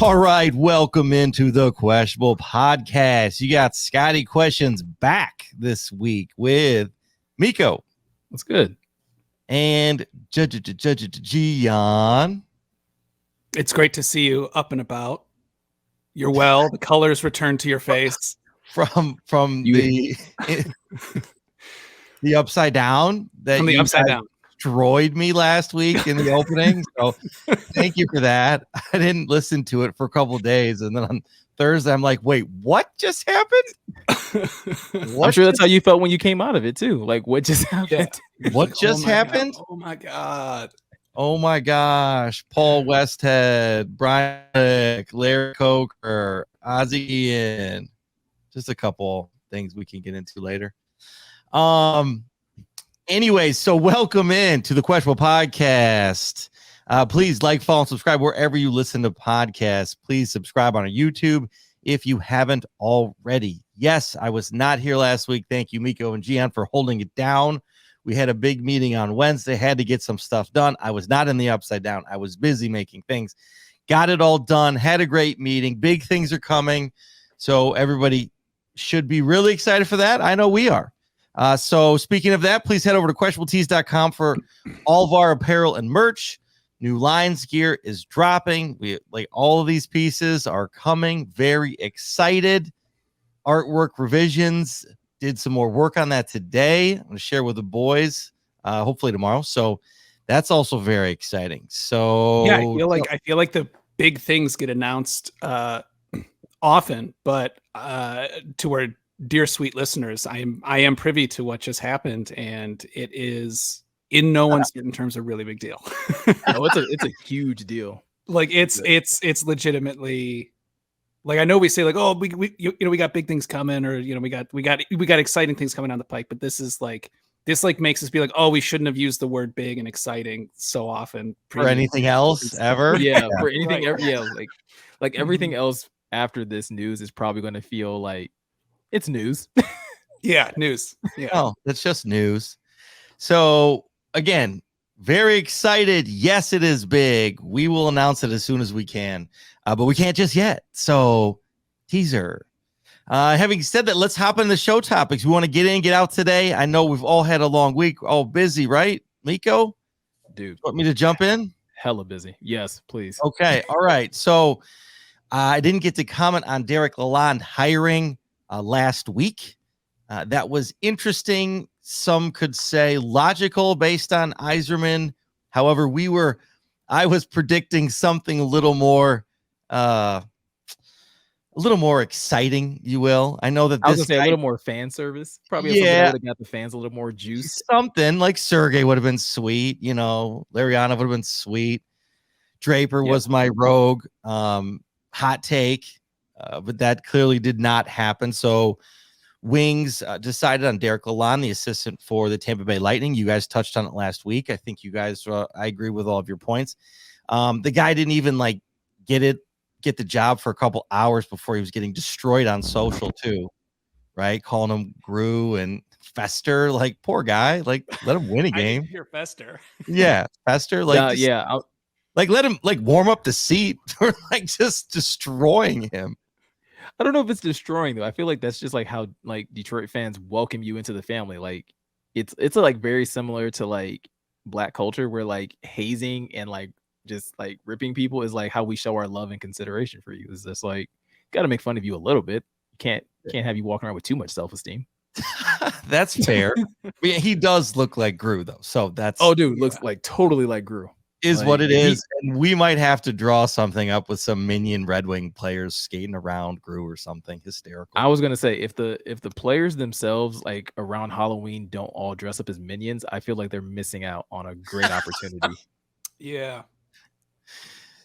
All right, welcome into the Questionable Podcast. You got Scotty Questions back this week with Miko. That's good. And Gian. It's great to see you up and about. You're well. The colors return to your face. From the upside down that From the upside down destroyed me last week in the opening. So thank you for that. I didn't listen to it for a couple of days, and then on Thursday I'm like, wait, what just happened? I'm sure that's how you felt when you came out of it too. Like, what just happened? Yeah. What just happened? God. Oh my god. Oh my gosh. Paul Westhead, Brian, Larry Coker, Ozzy Ian. Just a couple things we can get into later. Anyways, so welcome in to the Questionable Podcast. Please like, follow, and subscribe wherever you listen to podcasts. Please subscribe on our YouTube if you haven't already. Yes, I was not here last week. Thank you, Miko and Gian, for holding it down. We had a big meeting on Wednesday, had to get some stuff done. I was not in the upside down. I was busy making things. Got it all done. Had a great meeting. Big things are coming. So everybody should be really excited for that. I know we are. So speaking of that, please head over to questionabletees.com for all of our apparel and merch. New Lions gear is dropping. We like all of these pieces are coming. Very excited. Artwork revisions. Did some more work on that today. I'm going to share with the boys, hopefully tomorrow. So that's also very exciting. So yeah, I feel like the big things get announced often, but to our dear sweet listeners, I am privy to what just happened, and it is in no uncertain terms a really big deal. Oh, it's a huge deal. Like it's legitimately. Like, I know we say like, oh, we got big things coming, or we got exciting things coming down the pike, but this makes us be like, oh, we shouldn't have used the word big and exciting so often for anything else ever. Yeah, for anything ever. Yeah, like everything else after this news is probably going to feel like it's news. Yeah, news. Yeah, oh, that's just news. So again, very excited. Yes, it is big. We will announce it as soon as we can. But we can't just yet. So, teaser. Having said that, let's hop into the show topics. We want to get in, get out today. I know we've all had a long week, all busy, right, Miko? Dude, want me to jump in? Hella busy. Yes, please. Okay, all right. So, I didn't get to comment on Derek Lalonde hiring last week. That was interesting. Some could say logical based on Iserman. However, I was predicting something a little more exciting, you will. I know that I was gonna say a little more fan service. Probably something that would have got the fans a little more juice. Something like Sergey would have been sweet, Larianov would have been sweet. Draper was my rogue hot take, but that clearly did not happen. So Wings decided on Derek Lalonde, the assistant for the Tampa Bay Lightning. You guys touched on it last week. I think you guys, I agree with all of your points. The guy didn't even get the job for a couple hours before he was getting destroyed on social too, right? Calling him Gru and Fester, like poor guy, like let him win a game. I didn't hear Fester. Yeah, Fester, like let him like warm up the seat or like just destroying him. I don't know if it's destroying though. I feel like that's just like how like Detroit fans welcome you into the family. Like it's like very similar to like black culture where like hazing and like just like ripping people is like how we show our love and consideration for you. Is just like got to make fun of you a little bit. Can't have you walking around with too much self-esteem. That's fair. He does look like Gru though, so that's looks like totally like Gru. Is like, what it is, and we might have to draw something up with some minion Red Wing players skating around Gru or something hysterical. I was gonna say if the players themselves like around Halloween don't all dress up as minions, I feel like they're missing out on a great opportunity. Yeah.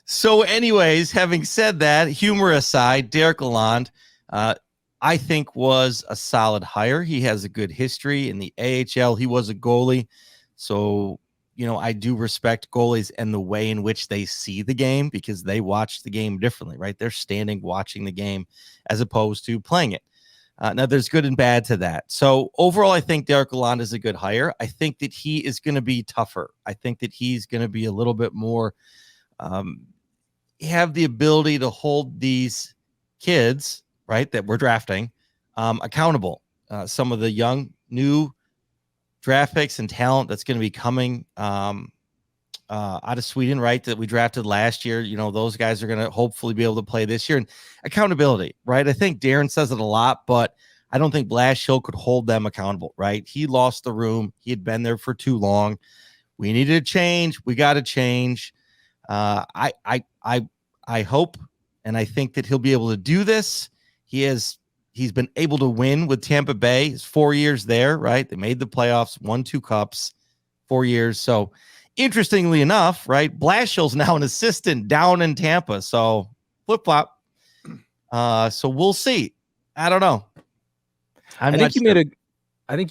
So, anyways, having said that, humor aside, Derek Lalonde, I think was a solid hire. He has a good history in the AHL. He was a goalie, so. I do respect goalies and the way in which they see the game because they watch the game differently, right? They're standing watching the game as opposed to playing it. Now, there's good and bad to that. So overall, I think Derek Lalonde is a good hire. I think that he is going to be tougher. I think that he's going to be a little bit more have the ability to hold these kids, right, that we're drafting, accountable. Some of the young, new draft picks and talent that's going to be coming out of Sweden, right, that we drafted last year. Those guys are going to hopefully be able to play this year. And accountability, right? I think Darren says it a lot, but I don't think Blashill could hold them accountable, right? He lost the room. He had been there for too long. We needed to change. We got to change. I hope, and I think that he'll be able to do this. He's been able to win with Tampa Bay. His 4 years there, right? They made the playoffs, won 2 cups, 4 years. So interestingly enough, right, Blashill's now an assistant down in Tampa. So flip-flop. So we'll see. I don't know. I think you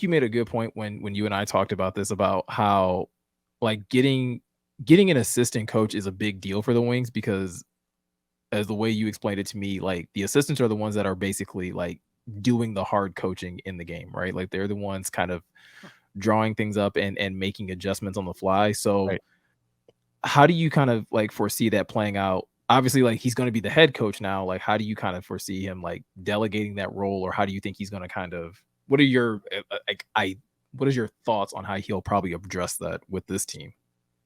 made a good point when you and I talked about this, about how like getting an assistant coach is a big deal for the Wings, because as the way you explained it to me, like the assistants are the ones that are basically like doing the hard coaching in the game, right? Like they're the ones kind of drawing things up and making adjustments on the fly. So right. How do you kind of like foresee that playing out? Obviously, like he's going to be the head coach now. Like, how do you kind of foresee him like delegating that role, or how do you think he's going to kind of, what are your what is your thoughts on how he'll probably address that with this team?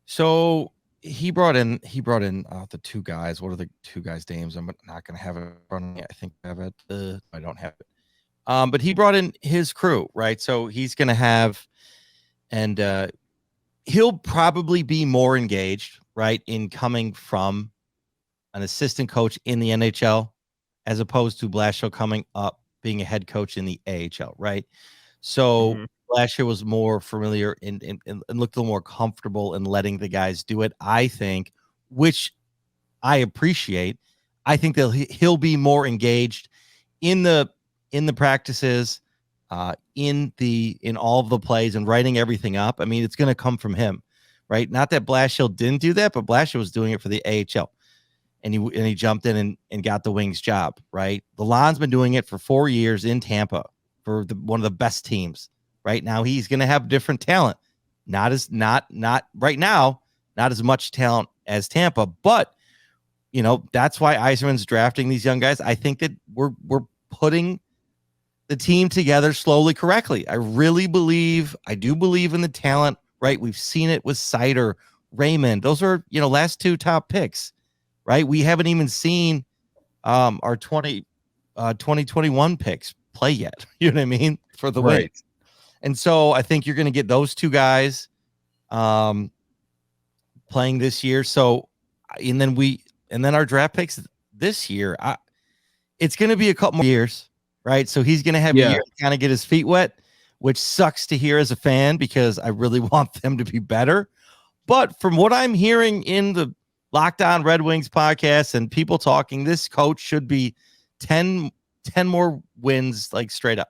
So he brought in the 2 guys. What are the 2 guys' names? I'm not going to have it in front of me. I think I have it. I don't have it. But he brought in his crew, right? So he's going to have, and he'll probably be more engaged, right, in coming from an assistant coach in the NHL as opposed to Blashill coming up being a head coach in the AHL, right? So Blashill was more familiar and looked a little more comfortable in letting the guys do it, I think, which I appreciate. I think that he'll be more engaged in the practices, in all of the plays and writing everything up. I mean, it's going to come from him, right? Not that Blashill didn't do that, but Blashill was doing it for the AHL. And he jumped in and got the Wings job, right? Lalonde's been doing it for 4 years in Tampa for one of the best teams. Right now, he's going to have different talent. Not right now, not as much talent as Tampa, but that's why Yzerman's drafting these young guys. I think that we're putting the team together slowly, correctly. I do believe in the talent, right? We've seen it with Sider, Raymond. Those are last 2 top picks. Right, we haven't even seen our 2021 picks play yet. You know what I mean, for the Wings. And so I think you're going to get those 2 guys playing this year. So, and then our draft picks this year, it's going to be a couple more years, right? So he's going to have a year to kind of get his feet wet, which sucks to hear as a fan because I really want them to be better. But from what I'm hearing in the Locked On Red Wings podcast and people talking, this coach should be 10 more wins, like straight up.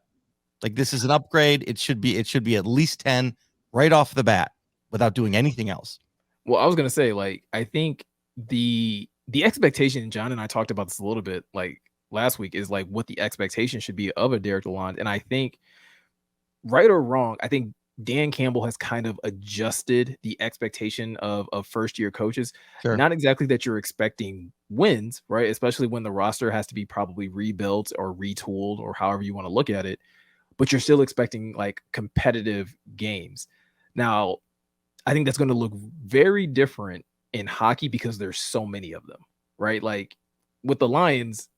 Like this is an upgrade. It should be at least 10 right off the bat without doing anything else. Well, I was going to say, like, I think the expectation, John and I talked about this a little bit like last week, is like what the expectation should be of a Derek Lalonde. And I think, right or wrong, I think Dan Campbell has kind of adjusted the expectation of first-year coaches. Sure. Not exactly that you're expecting wins, right? Especially when the roster has to be probably rebuilt or retooled or however you want to look at it. But you're still expecting like competitive games. Now, I think that's going to look very different in hockey because there's so many of them, right? Like with the Lions,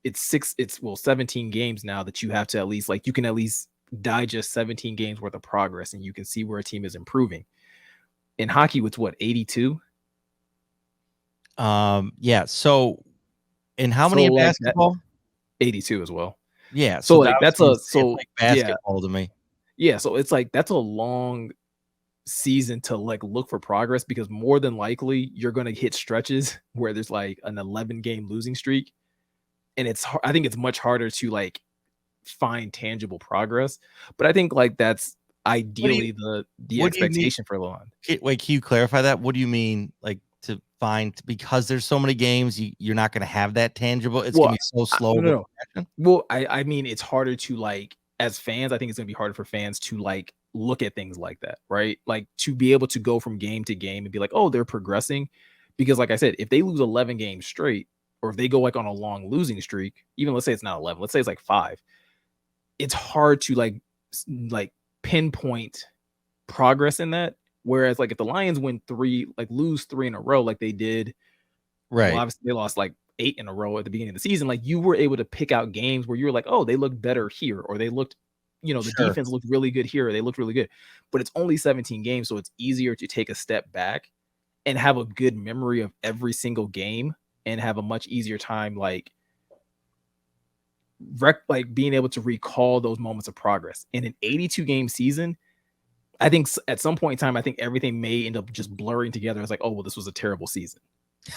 it's 17 games now that you have to at least, like, you can at least digest 17 games worth of progress and you can see where a team is improving. In hockey, with what, 82? Yeah. So in how many in basketball? 82 as well. Yeah. So like that's like basketball to me. Yeah. So it's like that's a long season to like look for progress, because more than likely you're going to hit stretches where there's like an 11 game losing streak, and I think it's much harder to like find tangible progress. But I think like that's ideally the expectation for Lalonde. Wait, can you clarify that? What do you mean, like, to find, because there's so many games you're not going to have that tangible? It's going to be so slow. No. Well, I mean, it's harder to, like, as fans, I think it's going to be harder for fans to like look at things like that, right? Like to be able to go from game to game and be like, oh, they're progressing, Because like I said, if they lose 11 games straight, or if they go like on a long losing streak, even let's say it's not 11, let's say it's like 5, it's hard to like pinpoint progress in that. Whereas like if the Lions lose 3 in a row, like they did, Right. well, obviously they lost like 8 in a row at the beginning of the season. Like you were able to pick out games where you were like, oh, they looked better here, or they looked, the defense looked really good here, or they looked really good. But it's only 17 games, so it's easier to take a step back and have a good memory of every single game, and have a much easier time being able to recall those moments of progress. In an 82 game season, I think at some point in time, I think everything may end up just blurring together. It's like, oh, well, this was a terrible season,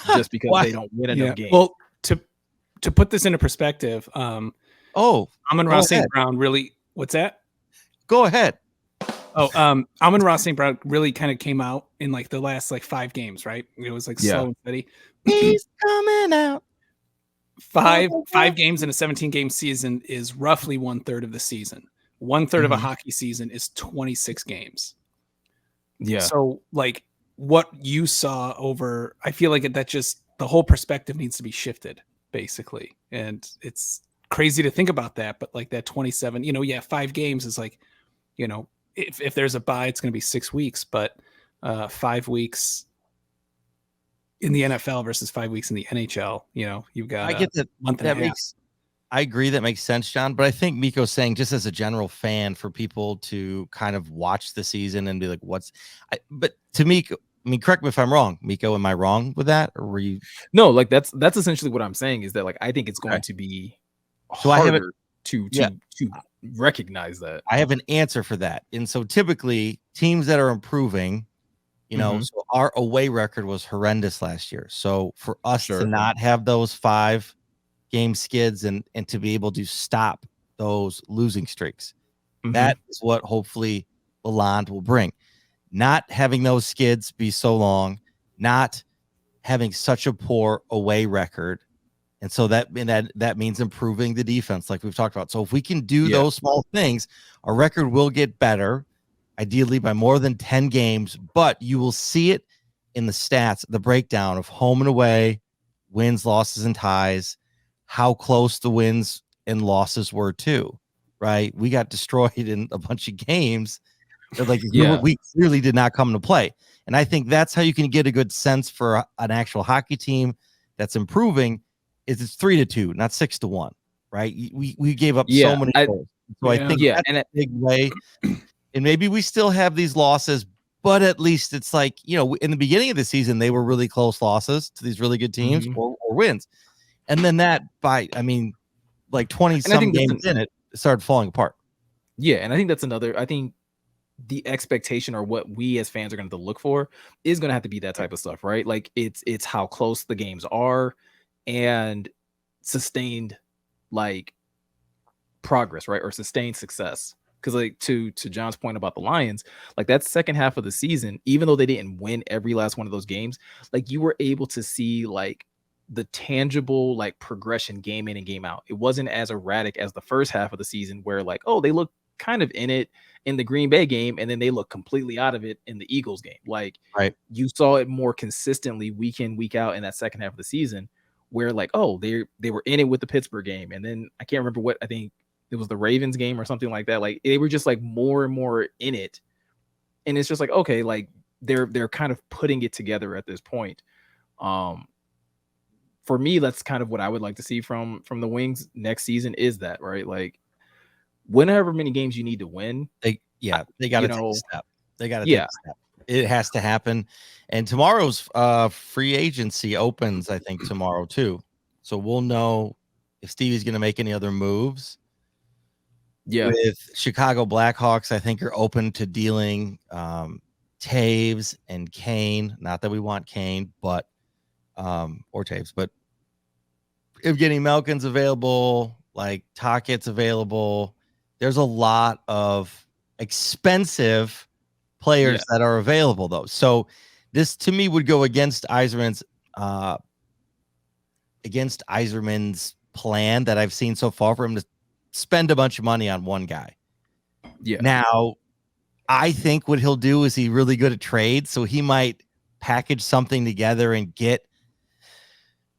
just because they don't win enough games. Well, to put this into perspective, Amon-Ra St. Brown really. What's that? Go ahead. Amon-Ra St. Brown really kind of came out in like the last like 5 games, right? It was like slow and steady. He's coming out. 5 games in a 17 game season is roughly 1/3 of the season. 1/3 of a hockey season is 26 games. Yeah. So like what you saw over, I feel like that just the whole perspective needs to be shifted basically. And it's crazy to think about that, but like that 27, 5 games is like, if there's a bye, it's going to be 6 weeks, but 5 weeks in the NFL versus 5 weeks in the NHL, you've got I get that month and a half. I agree. That makes sense, John. But I think Miko's saying, just as a general fan, for people to kind of watch the season and be like, but to Miko, I mean, correct me if I'm wrong, Miko, am I wrong with that? Or were you? No, like that's essentially what I'm saying, is that like, I think it's going to be harder to recognize that. I have an answer for that. And so typically teams that are improving, so our away record was horrendous last year. So for us to not have those 5 game skids and to be able to stop those losing streaks, that is what hopefully Lalonde will bring. Not having those skids be so long, not having such a poor away record. And so that means improving the defense, like we've talked about. So if we can do those small things, our record will get better, ideally by more than 10 games. But you will see it in the stats, the breakdown of home and away, wins, losses, and ties, how close the wins and losses were too, right? We got destroyed in a bunch of games that we clearly did not come into play. And I think that's how you can get a good sense for an actual hockey team that's improving. Is it's 3-2, not 6-1, right? We gave up so many goals. So I think that's a big way. And maybe we still have these losses, but at least it's like, in the beginning of the season, they were really close losses to these really good teams or wins. And then like 20 some games in it started falling apart. Yeah. And I think that's I think the expectation, or what we as fans are going to look for, is going to have to be that type of stuff, right? Like it's how close the games are and sustained like progress, right? Or sustained success. Because like to John's point about the Lions, like that second half of the season, even though they didn't win every last one of those games, like you were able to see like the tangible like progression game in and game out. It wasn't as erratic as the first half of the season, where like, oh, they look kind of in it in the Green Bay game, and then they look completely out of it in the Eagles game. Like you saw it more consistently week in, week out in that second half of the season, where like, oh, they were in it with the Pittsburgh game, and then I can't remember what, I think it was the Ravens game or something like that. Like they were just like more and more in it, and it's just like, okay, like they're kind of putting it together at this point. For me, that's kind of what I would like to see from the Wings next season, is that, right? Like whenever many games you need to win, they got to take a step. They got to take a step. It has to happen. And tomorrow's free agency opens, I think, tomorrow too. So we'll know if Stevie's going to make any other moves. Yeah. With Chicago Blackhawks, I think are open to dealing Taves and Kane. Not that we want Kane, but or Taves, but if getting Malkin's available, like Tockett's available, there's a lot of expensive players that are available though. So this to me would go against Yzerman's plan that I've seen so far, for him to spend a bunch of money on one guy. Yeah. Now, I think what he'll do is he's really good at trades, so he might package something together and get.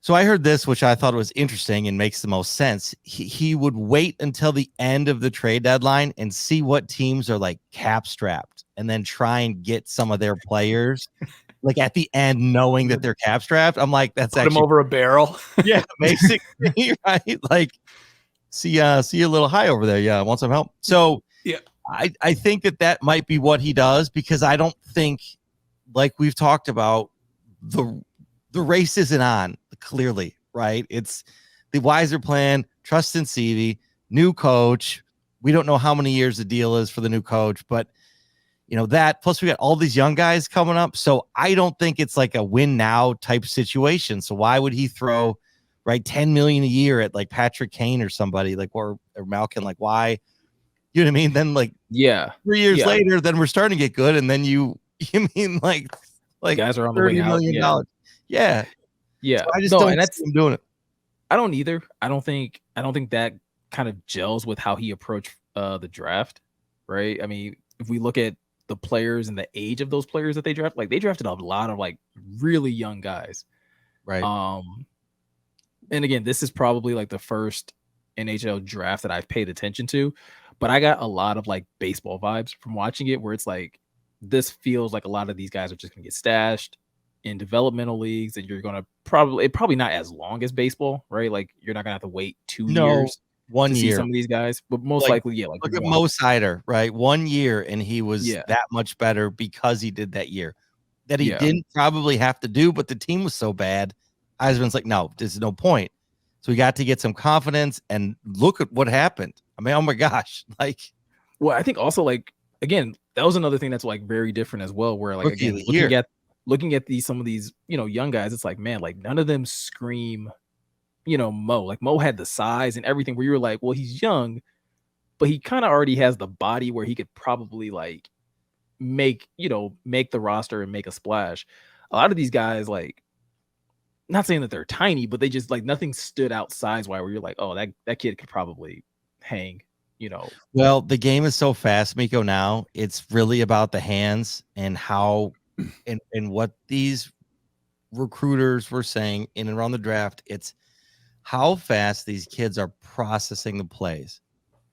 So I heard this, which I thought was interesting and makes the most sense. He would wait until the end of the trade deadline and see what teams are like cap strapped, and then try and get some of their players like at the end, knowing that they're cap strapped. I'm like, that's Put actually him over a barrel. yeah, basically, right? Like, see you a little high over there. Yeah, want some help? So Yeah. I think that might be what he does, because I don't think, like we've talked about, the race isn't on, clearly, right? It's the wiser plan, trust in Sevey, new coach. We don't know how many years the deal is for the new coach, but that plus we got all these young guys coming up. So I don't think it's like a win now type situation. So why would he throw right $10 million a year at like Patrick Kane or somebody like or Malkin? Like, why? You know what I mean? Then like 3 years later, then we're starting to get good, and then you mean like guys are on the way $30 out. million. Yeah. Yeah. So I just don't see him doing it. I don't either. I don't think that kind of gels with how he approached the draft, right? I mean, if we look at the players and the age of those players that they draft, like they drafted a lot of like really young guys. Right. And again, this is probably like the first NHL draft that I've paid attention to, but I got a lot of like baseball vibes from watching it, where it's like, this feels like a lot of these guys are just going to get stashed in developmental leagues, and you're going to probably not as long as baseball, right? Like you're not going to have to wait 2 years. 1 year. See some of these guys, but most likely, yeah. Like look at Mo Sider, right? 1 year, and he was that much better because he did that year. That he didn't probably have to do, but the team was so bad. Eisman's like, no, there's no point. So we got to get some confidence, and look at what happened. I mean, oh my gosh, like. Well, I think also like again, that was another thing that's like very different as well. Where like again, looking at some of these young guys, it's like, man, like none of them scream. Mo. Like Mo had the size and everything where you were like, well, he's young, but he kind of already has the body where he could probably like make the roster and make a splash. A lot of these guys, like, not saying that they're tiny, but they just like nothing stood out size-wise where you're like, oh, that kid could probably hang, Well, the game is so fast, Miko, now. It's really about the hands and how and what these recruiters were saying in and around the draft. It's how fast these kids are processing the plays.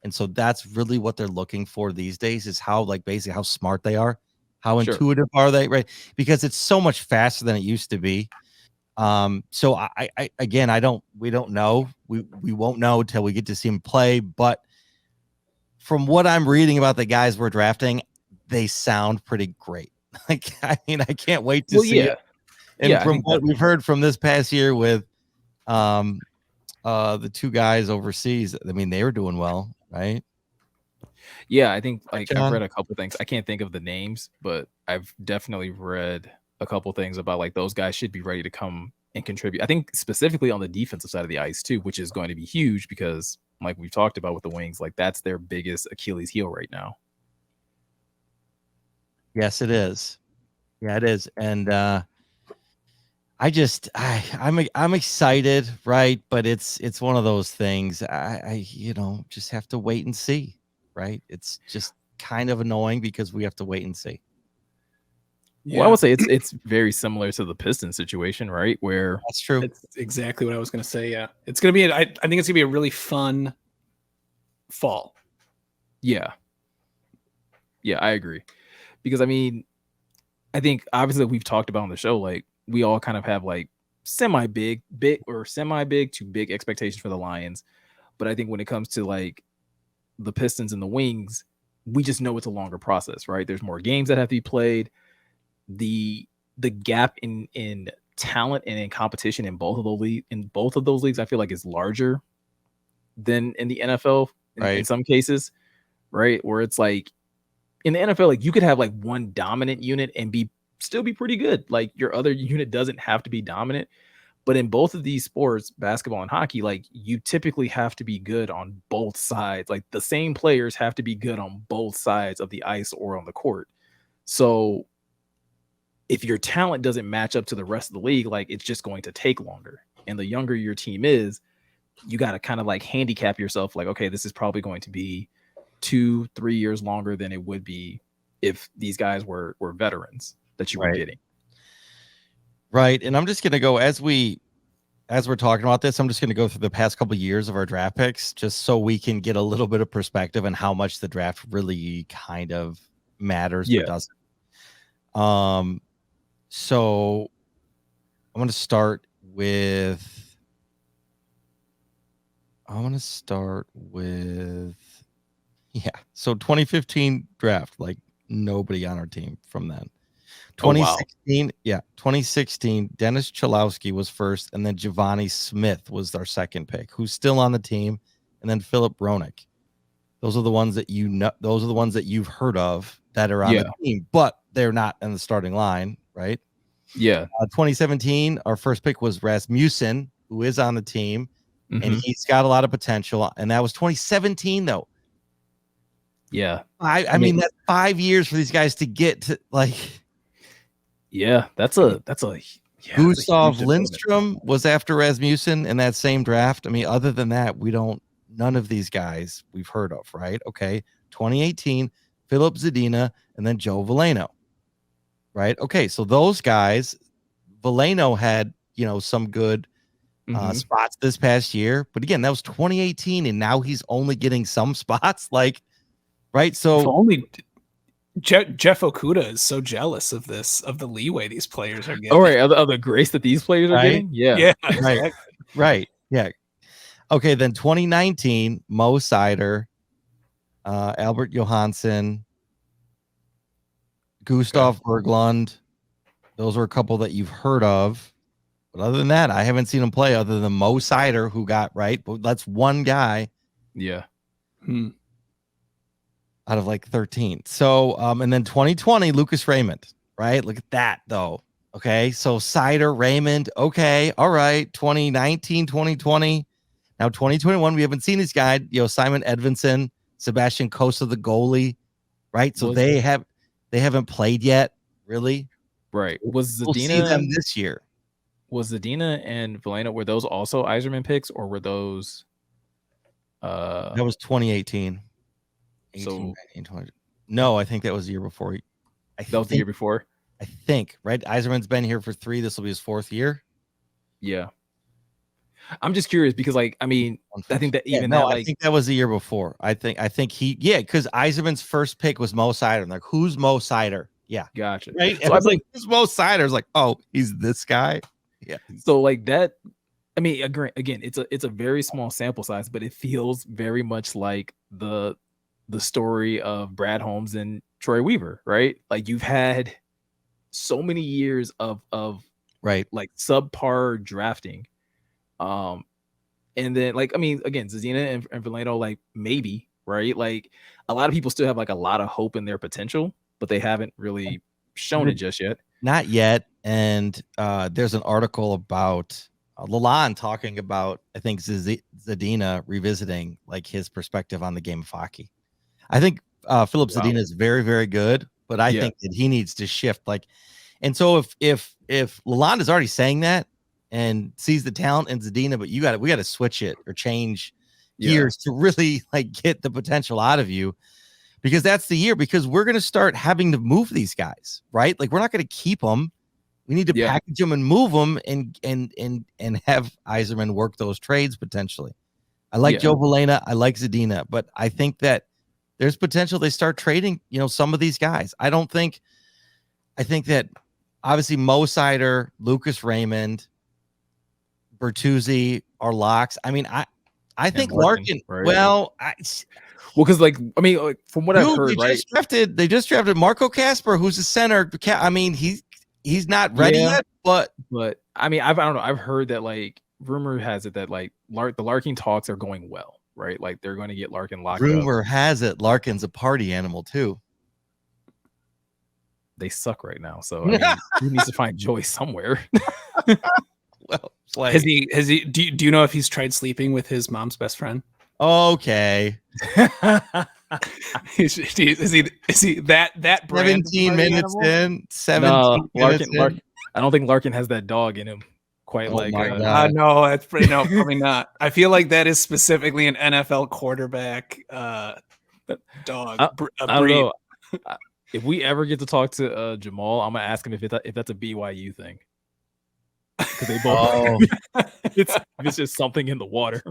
And so that's really what they're looking for these days, is how like basically how smart they are, how intuitive are they, right? Because it's so much faster than it used to be. So I again, we don't know. We won't know till we get to see him play. But from what I'm reading about the guys we're drafting, they sound pretty great. Like, I mean, I can't wait to see it. And from what we've heard from this past year with the two guys overseas, I mean, they were doing well, right? Yeah, I think like I've read a couple things. I can't think of the names, but I've definitely read a couple things about like those guys should be ready to come and contribute. I think specifically on the defensive side of the ice too, which is going to be huge because like we've talked about with the Wings, like that's their biggest Achilles heel right now. Yes, it is. Yeah, it is. And I'm excited, right? But it's one of those things. I just have to wait and see, right? It's just kind of annoying because we have to wait and see. Yeah. Well, I would say it's very similar to the Pistons situation, right? Where that's true. That's exactly what I was going to say. Yeah, it's going to be. I think it's going to be a really fun fall. Yeah, I agree. Because I mean, I think obviously we've talked about on the show, like we all kind of have like semi-big to big expectations for the Lions. But I think when it comes to like the Pistons and the Wings, we just know it's a longer process, right? There's more games that have to be played. The gap in talent and in competition in both of those leagues, I feel like is larger than in the NFL in some cases, right? Where it's like in the NFL, like you could have like one dominant unit and still be pretty good. Like your other unit doesn't have to be dominant. But in both of these sports, basketball and hockey, like you typically have to be good on both sides. Like the same players have to be good on both sides of the ice or on the court. So if your talent doesn't match up to the rest of the league, like it's just going to take longer. And the younger your team is, you got to kind of like handicap yourself. Like, okay, this is probably going to be 2-3 years longer than it would be if these guys were veterans that you were getting. Right. And I'm just going to go as we're talking about this, I'm just going to go through the past couple of years of our draft picks just so we can get a little bit of perspective on how much the draft really kind of matters, but doesn't. So I'm going to start with so 2015 draft, like nobody on our team from then. 2016, 2016, Dennis Chalowski was first, and then Giovanni Smith was our second pick, who's still on the team, and then Philip Bronick. Those are the ones that you know. Those are the ones that you've heard of that are on the team, but they're not in the starting line, right? Yeah. 2017, our first pick was Rasmussen, who is on the team, and he's got a lot of potential. And that was 2017, though. Yeah. I mean, that's 5 years for these guys to get to like. Yeah, that's a Gustav Lindstrom was after Rasmussen in that same draft. I mean, other than that, none of these guys we've heard of, right? Okay. 2018, Philip Zadina, and then Joe Veleno. Right. Okay. So those guys, Veleno had, some good spots this past year. But again, that was 2018, and now he's only getting some spots. Like, right. So if only Jeff Okuda is so jealous of the leeway these players are getting. Oh, right. Of the grace that these players are getting? Yeah. Yeah. Exactly. Right. Yeah. Okay. Then 2019, Mo Seider, Albert Johansson, Gustav Berglund. Those were a couple that you've heard of. But other than that, I haven't seen him play other than Mo Seider, who got right. But that's one guy. Yeah. Out of like 13. So, and then 2020, Lucas Raymond, right? Look at that, though. Okay. So Seider, Raymond. Okay. All right. 2019, 2020. Now 2021, we haven't seen this guy, Simon Edvinson, Sebastian Costa, the goalie, right? So they haven't played yet, really. Right. Was Zadina, we'll see them this year. Was Zadina and Veleno, were those also Yzerman picks, or were those that was 2018. 19, 20. No, I think that was the year before. That was the year before? I think, right? Yzerman's been here for 3. This will be his 4th year. Yeah. I'm just curious because, like, I mean, I think that I think that was the year before. I think because Yzerman's first pick was Mo Seider. I'm like, who's Mo Seider? Yeah. Gotcha. Right. So I was like, who's Mo Seider? I was like, oh, he's this guy. Yeah. So like that, I mean, again, it's a very small sample size, but it feels very much like the story of Brad Holmes and Troy Weaver, right? Like you've had so many years of right, like subpar drafting. And then like, I mean, again, Zadina and Veleno, like maybe, right? Like a lot of people still have like a lot of hope in their potential, but they haven't really shown it just yet. Not yet. And there's an article about Lalonde talking about, I think, Zadina revisiting like his perspective on the game of hockey. I think Philip Zadina is very, very good, but I think that he needs to shift. Like, and so if Lalonde is already saying that and sees the talent in Zadina, but we got to switch it or change gears to really like get the potential out of you, because that's the year. Because we're gonna start having to move these guys, right? Like we're not gonna keep them. We need to package them and move them and have Yzerman work those trades potentially. I like Joe Veleno. I like Zadina, but I think that there's potential they start trading, some of these guys. I think that obviously Mo Seider, Lucas Raymond, Bertuzzi are locks. I mean, I think Larkin, right? Well, because like, I mean, like, from what I've heard, they just drafted Marco Kasper, who's a center. I mean, he's not ready yet, but I mean, I don't know. I've heard that like rumor has it that like the Larkin talks are going well, right? Like they're going to get Larkin locked up. Rumor has it Larkin's a party animal too. They suck right now, so I mean, he needs to find joy somewhere. Well, like, has he? Do you know if he's tried sleeping with his mom's best friend? Okay. is he that brand 17 minutes in? 17 minutes Larkin. I don't think Larkin has that dog in him. Quite no, that's pretty probably not. I feel like that is specifically an NFL quarterback dog. I don't know. If we ever get to talk to Jamal, I'm gonna ask him if that's a BYU thing. because they both. Oh, It's just something in the water.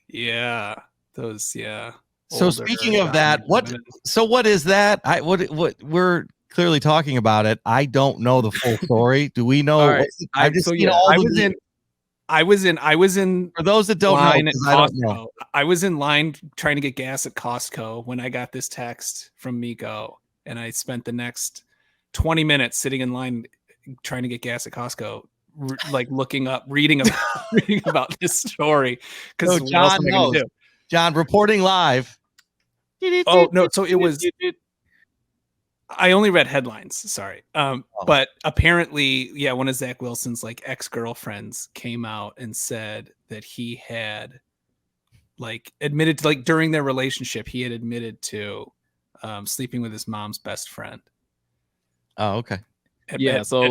Yeah, those. Yeah. so older speaking of that, what is that? What we're clearly talking about it. I don't know the full story. Do we know? All right. I've just So, seen yeah, all I the was in. I was in For those that don't know, line at 'cause I don't know. Costco. I was in line trying to get gas at Costco when I got this text from Miko, and I spent the next 20 minutes sitting in line trying to get gas at Costco, like looking up, reading about this story. Because So John knows. John reporting live. Oh no! So it was. I only read headlines. Sorry. But apparently, yeah, one of Zach Wilson's like ex-girlfriends came out and said that he had like admitted to, like, during their relationship, he had admitted to sleeping with his mom's best friend. Oh, okay. So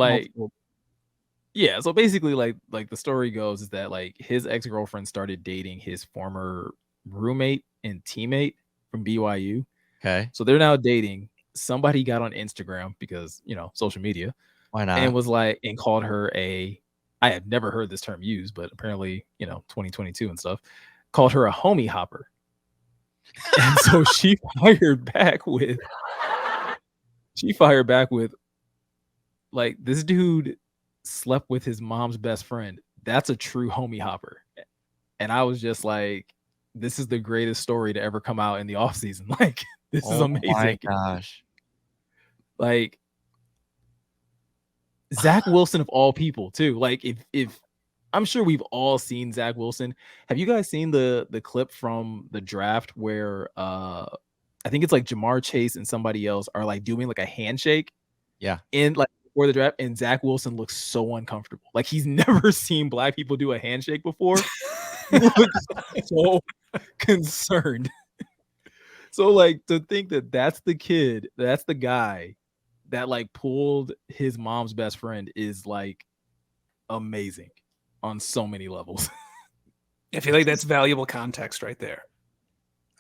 basically, like the story goes is that like his ex-girlfriend started dating his former roommate and teammate from BYU. Okay. So they're now dating. Somebody got on Instagram because, social media. Why not? And was like, and called her I have never heard this term used, but apparently, 2022 and stuff, called her a homie hopper. And so she fired back with like, this dude slept with his mom's best friend. That's a true homie hopper. And I was just like, this is the greatest story to ever come out in the offseason. Like, this is amazing. Oh my gosh. Like, Zach Wilson of all people too. Like, if I'm sure we've all seen Zach Wilson. Have you guys seen the clip from the draft where I think it's like Jamar Chase and somebody else are like doing like a handshake? Yeah. In like before the draft, and Zach Wilson looks so uncomfortable. Like he's never seen black people do a handshake before. He looks so concerned. So like to think that that's the kid, that's the guy that like pulled his mom's best friend is like amazing on so many levels. I feel like that's valuable context right there.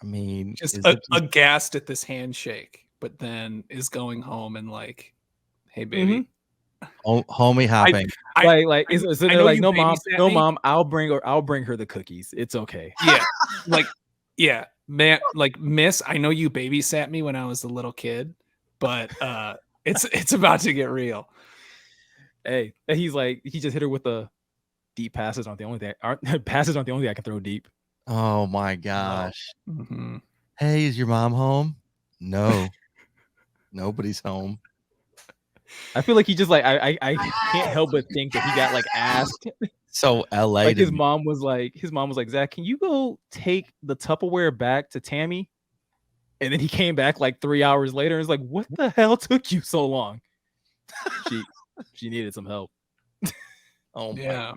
I mean, just aghast at this handshake, but then is going home and like, hey baby, homie hopping. No mom, I'll bring her the cookies. It's okay. Yeah, man, like miss, I know you babysat me when I was a little kid, but it's about to get real. Hey, he's like, he just hit her with the deep passes aren't the only thing. Passes aren't the only thing I can throw deep. Oh my gosh. Mm-hmm. Hey, is your mom home? No. Nobody's home. I feel like he just like I can't help but think that he got like asked. So LA. Like his mom was like, Zach, can you go take the Tupperware back to Tammy? And then he came back like 3 hours later and was like, what the hell took you so long? She needed some help. Oh yeah.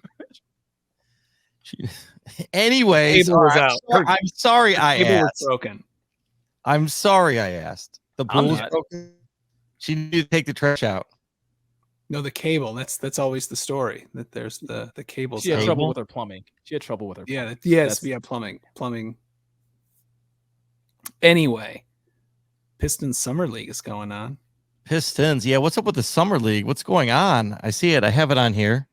Anyways, I'm sorry I asked. Broken. I'm sorry I asked. The pool was broken. She needed to take the trash out. No, the cable. That's always the story. That there's the cable. She had trouble with her plumbing. Yeah, plumbing. Anyway, Pistons Summer League is going on. Pistons, yeah. What's up with the Summer League? What's going on? I see it. I have it on here.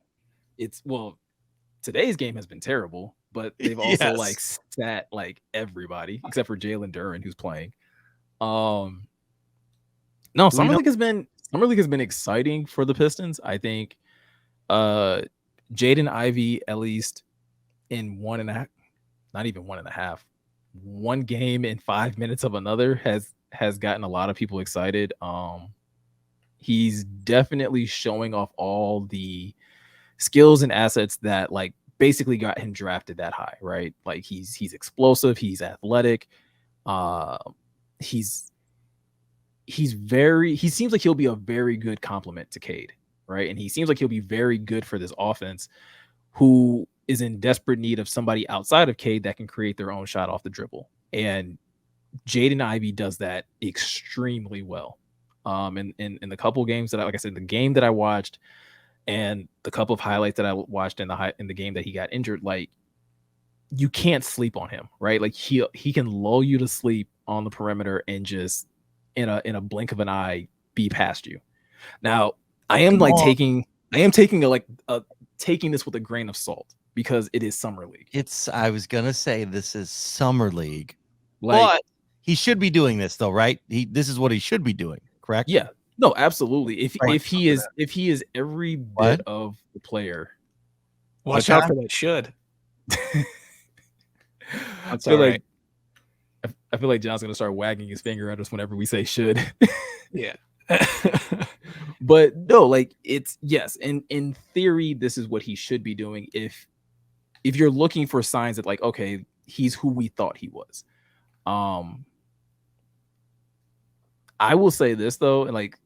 Today's game has been terrible, but they've also like sat like everybody except for Jalen Duren, who's playing. Summer League has been exciting for the Pistons. I think Jaden Ivey, at least in 1 game in 5 minutes of another, has gotten a lot of people excited. He's definitely showing off all the skills and assets that like basically got him drafted that high, right? Like he's explosive, he's athletic, he seems like he'll be a very good complement to Cade, right? And he seems like he'll be very good for this offense, who is in desperate need of somebody outside of Cade that can create their own shot off the dribble. And Jaden Ivey does that extremely well. In the couple games that like I said, the game that I watched and the couple of highlights that I watched in the game that he got injured, like you can't sleep on him, right? Like he can lull you to sleep on the perimeter and just in a blink of an eye be past you. Now I am taking the taking this with a grain of salt because it is Summer League. I was gonna say this is Summer League, Like, but he should be doing this though, right? This is what he should be doing, correct? yeah, no, absolutely. If Right. he is every bit What? of the player, Watch What out time? for that should. I That's feel all like I feel like John's gonna start wagging his finger at us whenever we say should. Yeah. But no, like it's yes, in theory, this is what he should be doing if you're looking for signs that like, okay, he's who we thought he was. I will say this though, and like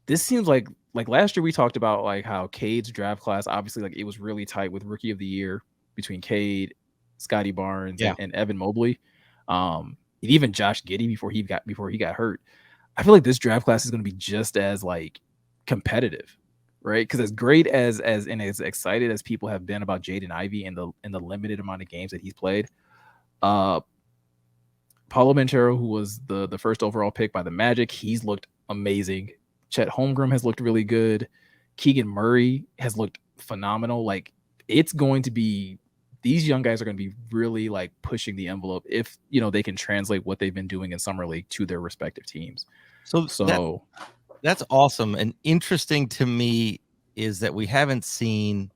this seems like last year we talked about like how Cade's draft class, obviously like it was really tight with Rookie of the Year between Cade, Scotty Barnes, Yeah. and Evan Mobley. And even Josh Giddey before he got hurt. I feel like this draft class is going to be just as like competitive, right? Because as great as and as excited as people have been about Jaden Ivey in the limited amount of games that he's played, Paulo Banchero, who was the first overall pick by the Magic, he's looked amazing. Chet Holmgren has looked really good. Keegan Murray has looked phenomenal. Like it's going to be, these young guys are going to be really like pushing the envelope if they can translate what they've been doing in Summer League to their respective teams. So that's awesome. And interesting to me is that we haven't seen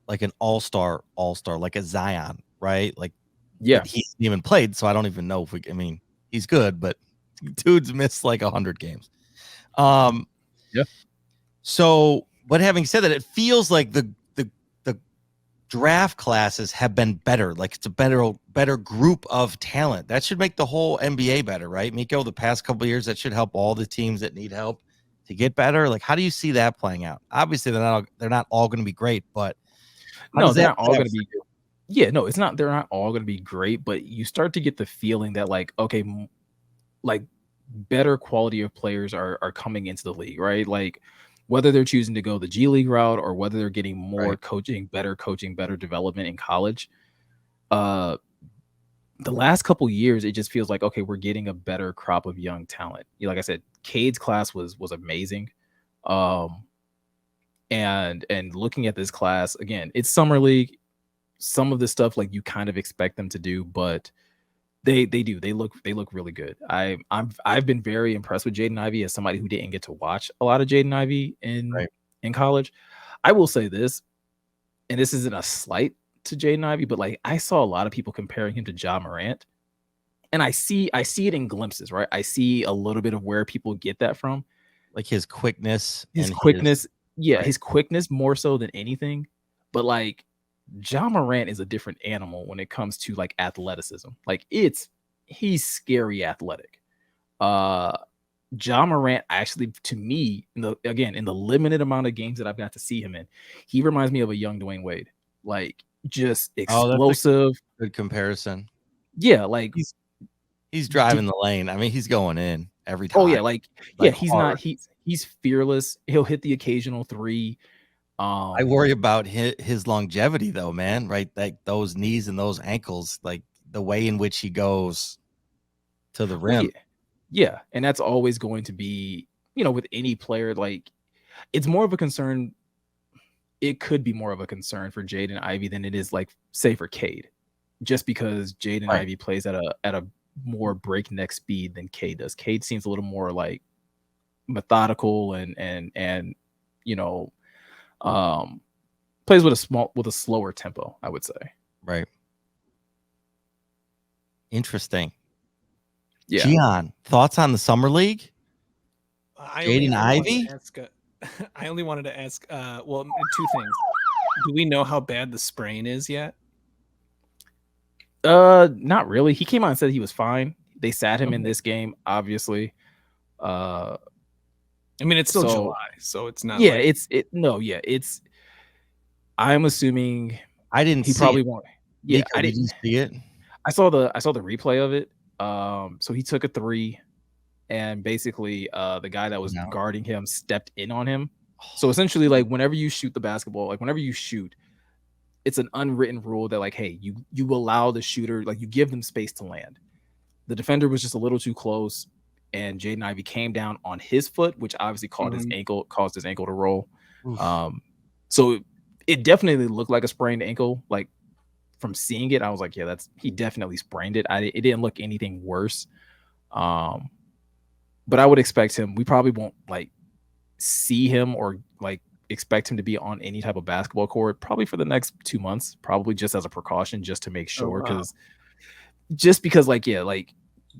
like an all-star, like a Zion, right? Like, yeah, he hasn't even played, so I don't even know if he's good, but dude's missed like 100 games. Yeah. So, but having said that, it feels like the draft classes have been better. Like it's a better group of talent. That should make the whole NBA better, right? Miko, the past couple of years, that should help all the teams that need help to get better. Like, how do you see that playing out? Obviously, they're not all going to be great, but no, they're not all going to be. Yeah, no, it's not. They're not all going to be great, but you start to get the feeling that like, okay, like better quality of players are coming into the league, right? Like whether they're choosing to go the G League route or whether they're getting more coaching, better development in college. The last couple years, it just feels like, okay, we're getting a better crop of young talent. Like I said, Cade's class was amazing. And looking at this class, again, it's Summer League. Some of the stuff like you kind of expect them to do, but they look really good. I've been very impressed with Jaden Ivey as somebody who didn't get to watch a lot of Jaden Ivey in college. I will say this, and this isn't a slight to Jaden Ivey, but like I saw a lot of people comparing him to Ja Morant, and I see it in glimpses, right? I see a little bit of where people get that from, like his quickness, his quickness more so than anything. But like Ja Morant is a different animal when it comes to like athleticism. Like he's scary athletic. Ja Morant actually, to me, in the limited amount of games that I've got to see him in, he reminds me of a young Dwayne Wade. Like just explosive. Good comparison. Yeah, like he's driving the lane. I mean, he's going in every time. Oh yeah, he's fearless. He'll hit the occasional three. I worry about his longevity though, man, right? Like those knees and those ankles, like the way in which he goes to the rim. Yeah. And that's always going to be, with any player, like it's more of a concern. It could be more of a concern for Jaden Ivey than it is like say for Cade, just because Jaden Ivey plays at a more breakneck speed than Cade does. Cade seems a little more like methodical and plays with a slower tempo, I would say. Right. Interesting. Yeah. Gian, thoughts on the Summer League? Jaden Ivey? I only wanted to ask, well, two things. Do we know how bad the sprain is yet? Not really. He came out and said he was fine. They sat him in this game, obviously. I mean, it's still July, so it's not. Yeah, it's. I'm assuming I didn't. He probably won't. Yeah, I didn't see it. I saw the replay of it. So he took a three, and basically, the guy that was guarding him stepped in on him. So essentially, like whenever you shoot the basketball, like whenever you shoot, it's an unwritten rule that like, hey, you allow the shooter, like you give them space to land. The defender was just a little too close, and Jaden Ivey came down on his foot, which obviously caused his ankle to roll. So it definitely looked like a sprained ankle. Like from seeing it, I was like, yeah, he definitely sprained it. It didn't look anything worse. But I would expect him. We probably won't like see him or like expect him to be on any type of basketball court probably for the next 2 months, probably just as a precaution, just to make sure. Because like, yeah, like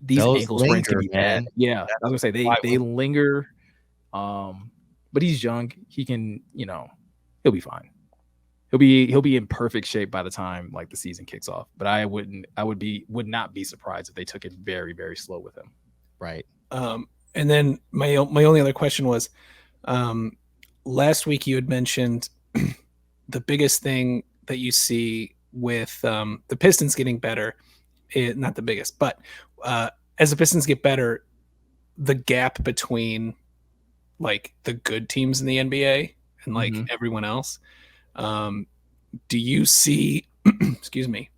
these Those ankle sprains can be man. bad. Yeah, I was gonna say they linger. But he's young. He can, he'll be fine. He'll be in perfect shape by the time like the season kicks off. But I would not be surprised if they took it very, very slow with him. Right. And then my only other question was, last week you had mentioned the biggest thing that you see with the Pistons getting better, not the biggest, but as the Pistons get better, the gap between like the good teams in the NBA and like everyone else. Do you see, excuse me,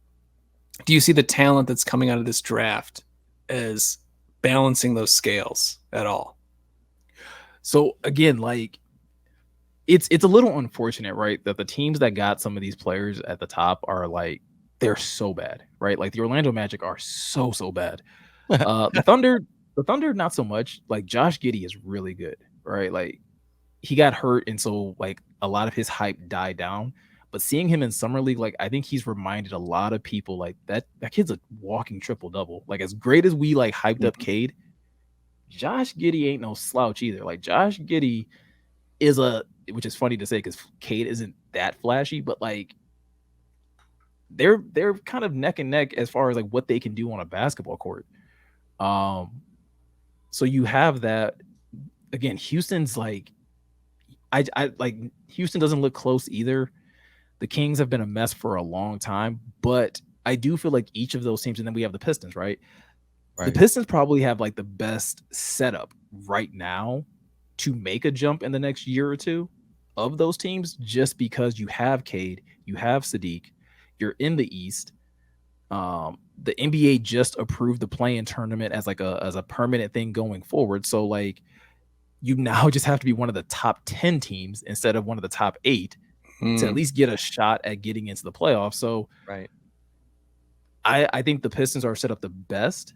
do you see the talent that's coming out of this draft as balancing those scales at all? So again, like it's a little unfortunate, right? That the teams that got some of these players at the top are like, they're so bad, right? Like the Orlando Magic are so bad. The Thunder, not so much. Like Josh Giddey is really good, right? Like he got hurt, and so like a lot of his hype died down. But seeing him in summer league, like I think he's reminded a lot of people like that kid's a walking triple double. Like as great as we like hyped up Cade, Josh Giddey ain't no slouch either. Like Josh Giddey is which is funny to say because Cade isn't that flashy, but like they're kind of neck and neck as far as like what they can do on a basketball court. So you have that again. Houston's like, I like Houston doesn't look close either. The Kings have been a mess for a long time, but I do feel like each of those teams, and then we have the Pistons, right? The Pistons probably have like the best setup right now to make a jump in the next year or two of those teams, just because you have Cade, you have Sadiq, you're in the East. The NBA just approved the play-in tournament as a permanent thing going forward. So like you now just have to be one of the top 10 teams instead of one of the top 8 to at least get a shot at getting into the playoffs. So right. I think the Pistons are set up the best,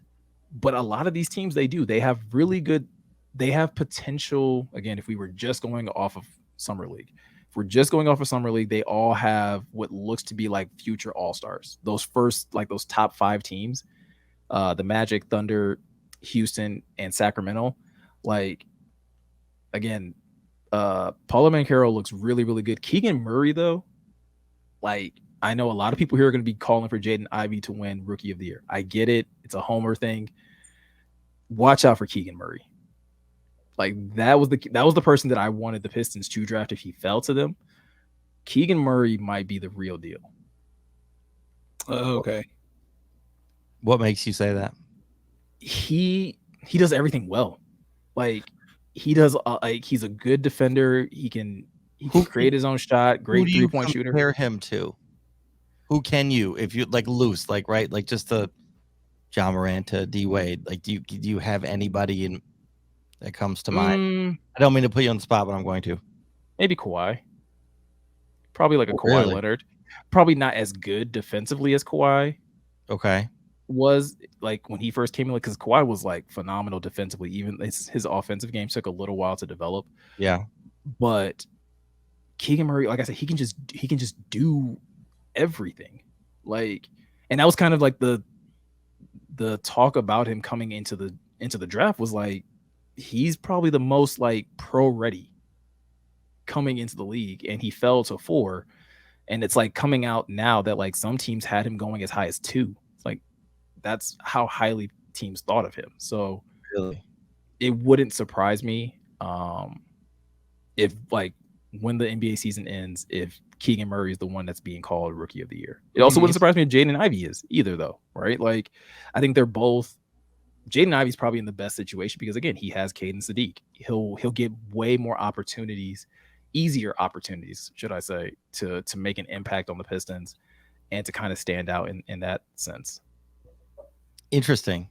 but a lot of these teams, they have really good, they have potential. Again, if we were just going off of Summer League, they all have what looks to be like future all-stars. Those first, like those top 5 teams, the Magic, Thunder, Houston, and Sacramento. Like, again, Paulo Banchero looks really, really good. Keegan Murray, though, like I know a lot of people here are going to be calling for Jaden Ivey to win Rookie of the Year. I get it. It's a homer thing. Watch out for Keegan Murray. Like that was the person that I wanted the Pistons to draft if he fell to them. Keegan Murray might be the real deal. Okay. What makes you say that? He does everything well. Like he does. Like he's a good defender. He can create his own shot. Great 3-point shooter. Compare him to? Who can you, if you like loose, like right, like just the John Morant to D Wade? Like do you have anybody in that comes to mind? I don't mean to put you on the spot, but I'm going to. Maybe Kawhi. Probably like a Kawhi Leonard. Probably not as good defensively as Kawhi. Okay. Was like when he first came in, like because Kawhi was like phenomenal defensively. Even his offensive game took a little while to develop. Yeah. But Keegan Murray, like I said, he can just do everything. Like, and that was kind of like the talk about him coming into the draft was like he's probably the most like pro ready coming into the league, and he fell to 4. And it's like coming out now that like some teams had him going as high as 2. It's like that's how highly teams thought of him. So really, it wouldn't surprise me if like when the NBA season ends, if Keegan Murray is the one that's being called Rookie of the Year. It also wouldn't surprise me if Jaden Ivey is either, though, right? Like I think they're both. Jaden Ivey's probably in the best situation because again, he has Cade and Sadiq. He'll get way more opportunities, easier opportunities, should I say, to make an impact on the Pistons and to kind of stand out in that sense. Interesting.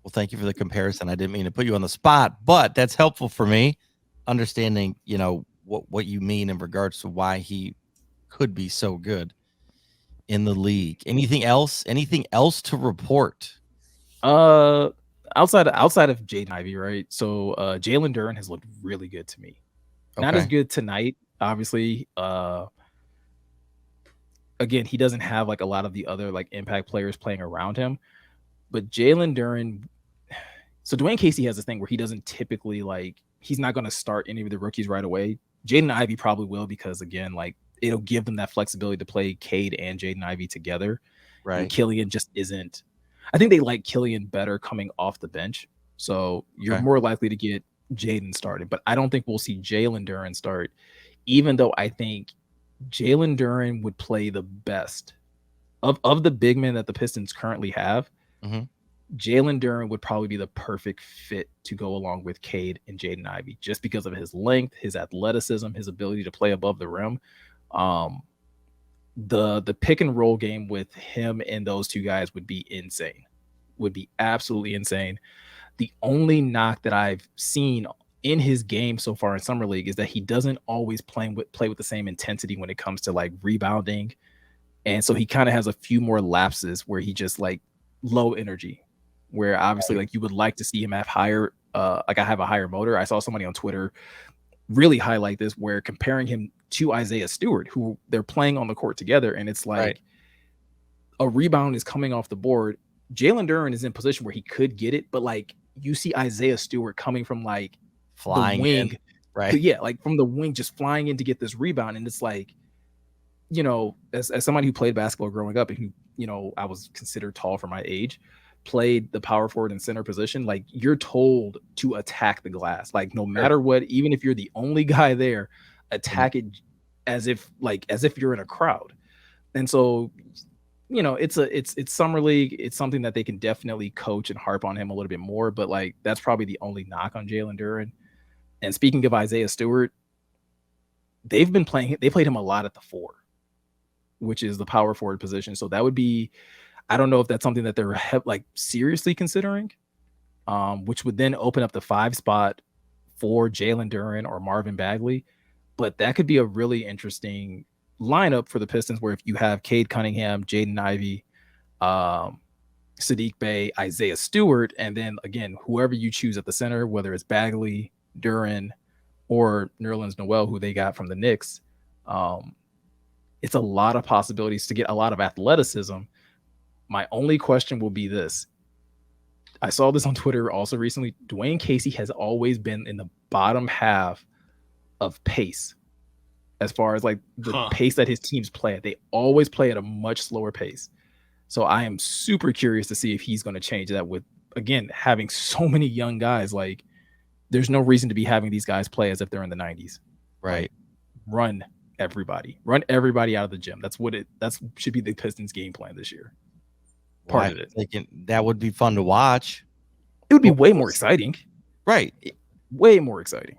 Well, thank you for the comparison. I didn't mean to put you on the spot, but that's helpful for me understanding, what you mean in regards to why he could be so good in the league. Anything else? Anything else to report? Outside of Jaden Ivey, right? So Jalen Duren has looked really good to me. Not as good tonight, obviously. Again, he doesn't have like a lot of the other like impact players playing around him, but Jalen Duren. So Dwayne Casey has this thing where he doesn't typically he's not going to start any of the rookies right away. Jaden Ivey probably will, because again, like it'll give them that flexibility to play Cade and Jaden Ivey together. Right. And Killian just isn't. I think they like Killian better coming off the bench. So you're more likely to get Jaden started, but I don't think we'll see Jalen Duren start, even though I think Jalen Duren would play the best of the big men that the Pistons currently have. Mm-hmm. Jalen Duren would probably be the perfect fit to go along with Cade and Jaden Ivey, just because of his length, his athleticism, his ability to play above the rim. The pick and roll game with him and those two guys would be insane, would be absolutely insane. The only knock that I've seen in his game so far in Summer League is that he doesn't always play with the same intensity when it comes to like rebounding. And so he kind of has a few more lapses where he just like low energy, where obviously like you would like to see him have higher, have a higher motor. I saw somebody on Twitter really highlight this, where comparing him to Isaiah Stewart, who they're playing on the court together. And it's like a rebound is coming off the board. Jalen Duren is in position where he could get it, but like you see Isaiah Stewart coming from like flying the wing, like from the wing, just flying in to get this rebound. And it's like, you know, as somebody who played basketball growing up and who, you know, I was considered tall for my age, played the power forward and center position, like you're told to attack the glass, like no matter what, even if you're the only guy there, attack it as if you're in a crowd. And so, you know, it's Summer League. It's something that they can definitely coach and harp on him a little bit more, but like that's probably the only knock on Jalen Duren. And speaking of Isaiah Stewart, they played him a lot at the 4, which is the power forward position. So that would be, I don't know if that's something that they're like seriously considering, which would then open up the 5 spot for Jalen Duren or Marvin Bagley. But that could be a really interesting lineup for the Pistons, where if you have Cade Cunningham, Jaden Ivey, Saddiq Bey, Isaiah Stewart, and then again, whoever you choose at the center, whether it's Bagley, Duren, or Nerlens Noel, who they got from the Knicks, it's a lot of possibilities to get a lot of athleticism. My only question will be this. I saw this on Twitter also recently. Dwayne Casey has always been in the bottom half of pace as far as like the pace that his teams play at. They always play at a much slower pace. So I am super curious to see if he's going to change that with, again, having so many young guys. Like there's no reason to be having these guys play as if they're in the 90s. Right. Like, run everybody out of the gym. That should be the Pistons game plan this year. Part of it. That would be fun to watch. It would be way more exciting. Right. Way more exciting.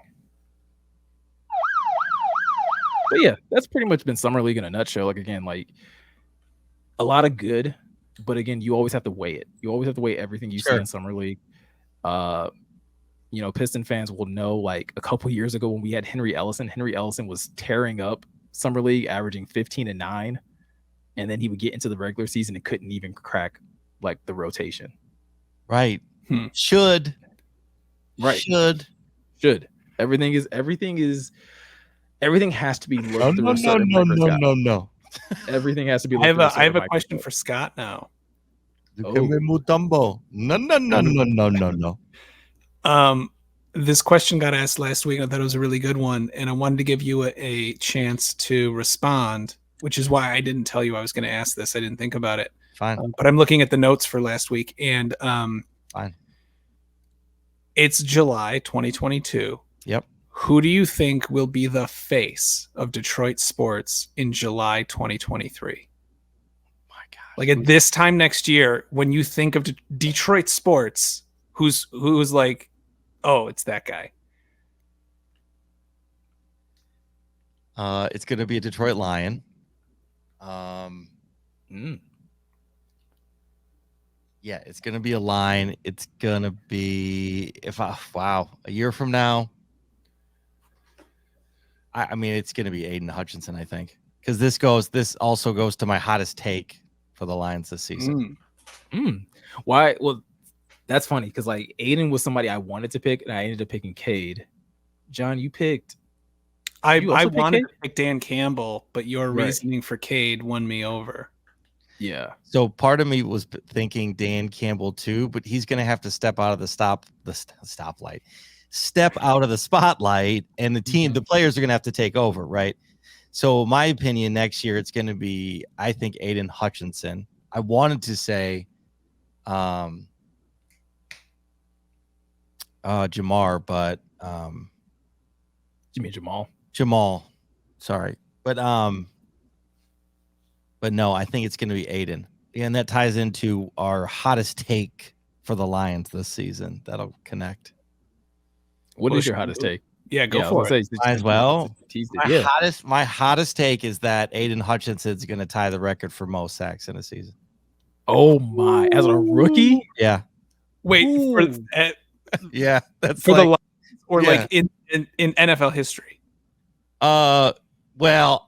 But yeah, that's pretty much been Summer League in a nutshell. Like again, like a lot of good, but again, you always have to weigh it. You always have to weigh everything you see in Summer League. You know, Piston fans will know, like a couple years ago when we had Henry Ellison was tearing up Summer League, averaging 15-9, and then he would get into the regular season and couldn't even crack like the rotation. Right. Should. Everything has to be looked through. No. Everything has to be. I have a question for Scott now. No. This question got asked last week. I thought it was a really good one, and I wanted to give you a chance to respond, which is why I didn't tell you I was going to ask this. I didn't think about it. Fine. But I'm looking at the notes for last week, and fine. It's July 2022. Yep. Who do you think will be the face of Detroit sports in July 2023? My God. Like at this time next year, when you think of Detroit sports, who's like, oh, it's that guy. It's going to be a Detroit Lion. Yeah, it's going to be a Lion. It's going to be a year from now. I mean, it's going to be Aiden Hutchinson, I think. because this also goes to my hottest take for the Lions this season. Why? Well, that's funny because like Aiden was somebody I wanted to pick, and I ended up picking Cade. John, you picked. I wanted to pick Dan Campbell, but your reasoning for Cade won me over. Yeah. So part of me was thinking Dan Campbell too, but he's going to have to step out of the stoplight, step out of the spotlight, and the players are going to have to take over, right? So my opinion, next year it's going to be, I think, Aiden Hutchinson. I wanted to say Jamar, but you mean Jamal? Jamal, sorry, but no, I think it's going to be Aiden, and that ties into our hottest take for the Lions this season. That'll connect. What is your hottest take? Yeah, go for it. Might as well. My hottest take is that Aiden Hutchinson's going to tie the record for most sacks in a season. Oh my! As a rookie? Yeah. Wait, yeah, that's for the Lions or like in NFL history. Well,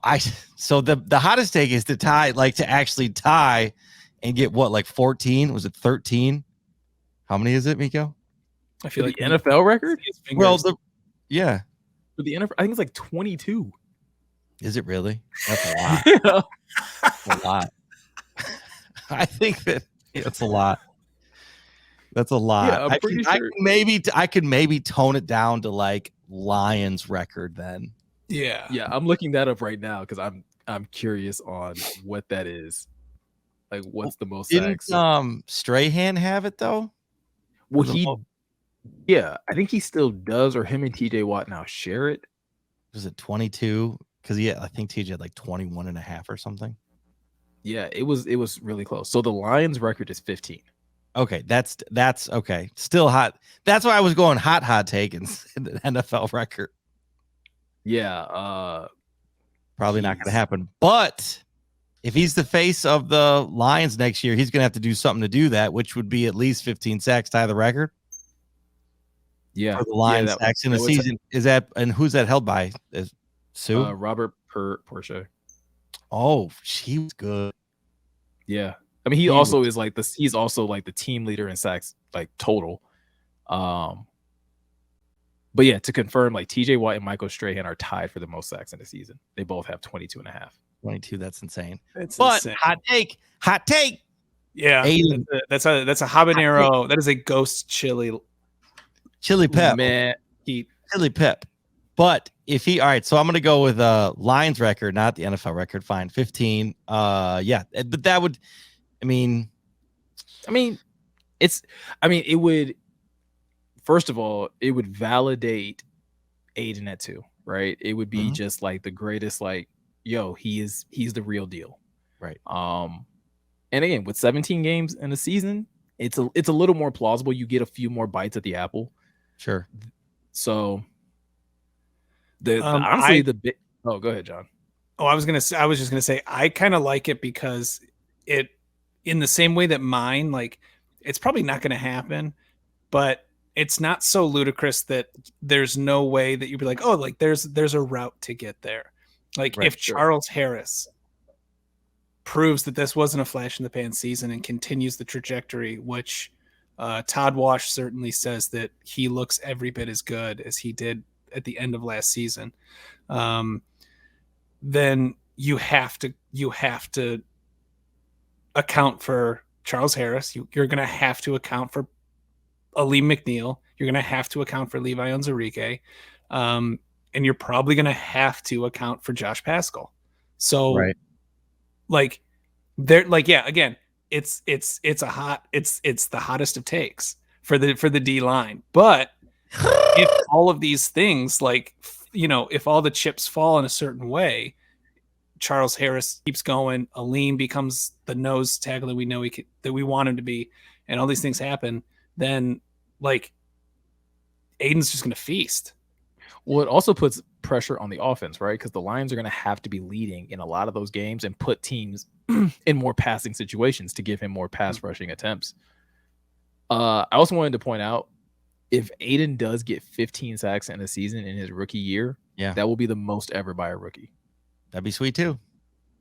so the hottest take is to tie, like to actually tie and get what, like 14? Was it 13? How many is it, Miko? I feel like the NFL record. Well, for the NFL, I think it's like 22. Is it really? That's a lot. That's a lot. I think that's a lot. That's a lot. Yeah, I'm pretty sure. I could maybe tone it down to like Lions record then. Yeah. I'm looking that up right now because I'm curious on what that is. Like, what's the most sacks? Didn't Strahan have it though? Well, I think he still does, or him and TJ Watt now share it. Was it 22? Because I think TJ had like 21 and a half or something. Yeah, it was really close. So the Lions record is 15. Okay, that's okay. Still hot. That's why I was going hot take in the NFL record. Yeah, probably not going to happen. But if he's the face of the Lions next year, he's going to have to do something to do that, which would be at least 15 sacks, tie the record. Yeah, for the Lions sacks in a season. Is that, and who's that held by? Is Sue? Robert Porsche. Oh, she was good. Yeah, I mean, he's also like the team leader in sacks, like total. But yeah, to confirm, like TJ Watt and Michael Strahan are tied for the most sacks in the season. They both have 22 and a half. 22, that's insane. Insane. Hot take. Yeah, that's a habanero. That is a ghost chili pep. Man, chili pep. But if all right, so I'm going to go with Lions record, not the NFL record. Fine, 15. But that would, it would. First of all, it would validate Aiden at 2, right? It would be just like the greatest, like, yo, he's the real deal. Right. And again, with 17 games in a season, it's a little more plausible. You get a few more bites at the apple. Sure. So go ahead, John. I was just gonna say I kind of like it because it, in the same way that mine, like, it's probably not gonna happen, but it's not so ludicrous that there's no way that you'd be like, oh, like there's a route to get there. Like, if Charles Harris proves that this wasn't a flash in the pan season and continues the trajectory, which Todd Wash certainly says that he looks every bit as good as he did at the end of last season, then you have to account for Charles Harris. You're going to have to account for Aleem McNeil. You're going to have to account for Levi Onwuzurike. And you're probably going to have to account for Josh Paschal. So, like, they're like, yeah, again, it's the hottest of takes for the D line. But if all of these things, like, if all the chips fall in a certain way, Charles Harris keeps going, Aleem becomes the nose tackle that we know that we want him to be, and all these things happen, then, like, Aiden's just going to feast. Well, it also puts pressure on the offense, right? Because the Lions are going to have to be leading in a lot of those games and put teams in more passing situations to give him more pass rushing attempts. I also wanted to point out, if Aiden does get 15 sacks in a season in his rookie year, that will be the most ever by a rookie. That'd be sweet too.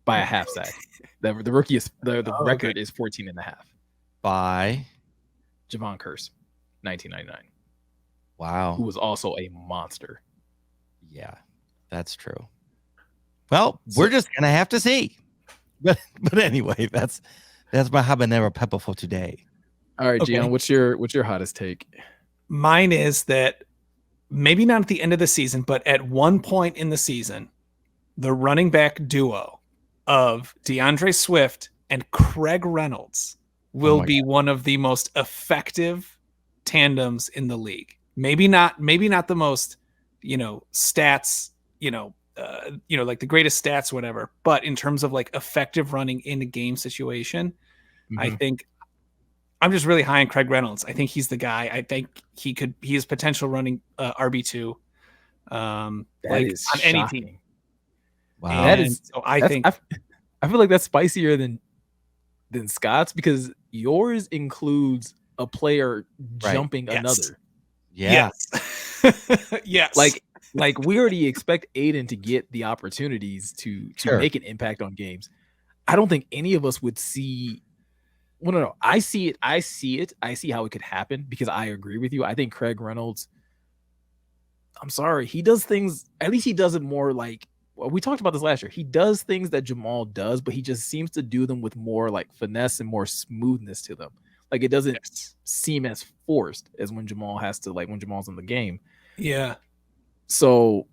by a half sack. The rookie is the record okay. is 14.5. By Javon Curse, 1999, wow. who was also a monster. Yeah, that's true. Well, we're just gonna have to see. But anyway, that's my habanero pepper for today. All right, Okay. Gian, what's your hottest take? Mine is that maybe not at the end of the season, but at one point in the season, the running back duo of DeAndre Swift and Craig Reynolds will be one of the most effective tandems in the league. Maybe not the most, stats, like the greatest stats, whatever. But in terms of like effective running in a game situation, I think I'm just really high on Craig Reynolds. I think he's the guy. I think he has potential running RB2. That is on any team. Wow. That is. So I think I feel like that's spicier than Scott's, because yours includes a player jumping another. Yeah. Yes. Yes. Like we already expect Aiden to get the opportunities to make an impact on games. I don't think any of us would see. Well, no. I see it. I see how it could happen, because I agree with you. I think Craig Reynolds, I'm sorry, he does things. At least he does it more like, well, we talked about this last year. He does things that Jamal does, but he just seems to do them with more like finesse and more smoothness to them. Like it doesn't seem as forced as when Jamal has to, like when Jamal's in the game. Yeah. So,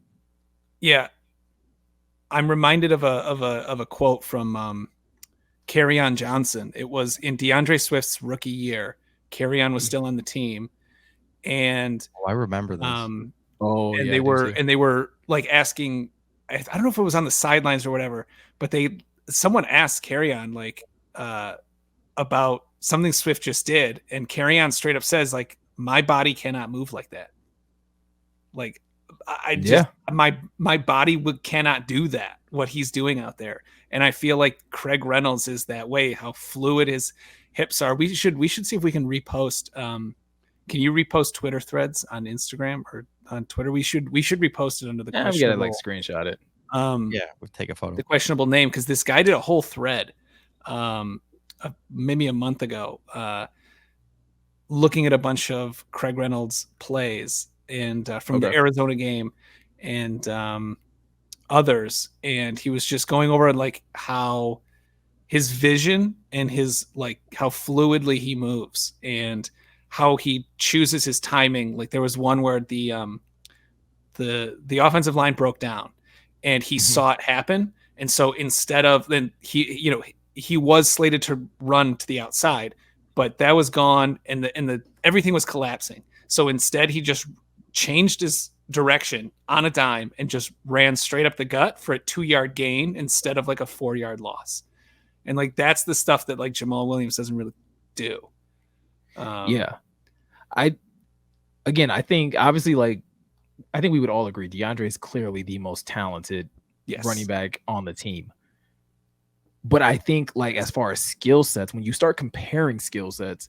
yeah, I'm reminded of a quote from Kerryon Johnson. It was in DeAndre Swift's rookie year. Kerryon was still on the team, and I remember this. and they were like asking, I don't know if it was on the sidelines or whatever, but someone asked Kerryon like about something Swift just did, and Kerryon straight up says like, my body cannot move like that. Like my body cannot do that, what he's doing out there. And I feel like Craig Reynolds is that way, how fluid his hips are. We should see if we can repost. Can you repost Twitter threads on Instagram or on Twitter? We should repost it under the we gotta like screenshot it. We'll take a photo. The questionable name, because this guy did a whole thread maybe a month ago looking at a bunch of Craig Reynolds plays and from the Arizona game and others, and he was just going over like how his vision and his like how fluidly he moves and how he chooses his timing. Like there was one where the offensive line broke down and he saw it happen, and so instead of then he was slated to run to the outside, but that was gone and the everything was collapsing. So instead he just changed his direction on a dime and just ran straight up the gut for a 2-yard gain instead of like a 4-yard loss. And like that's the stuff that like Jamal Williams doesn't really do. I think obviously like I think we would all agree DeAndre is clearly the most talented running back on the team. But I think like as far as skill sets, when you start comparing skill sets,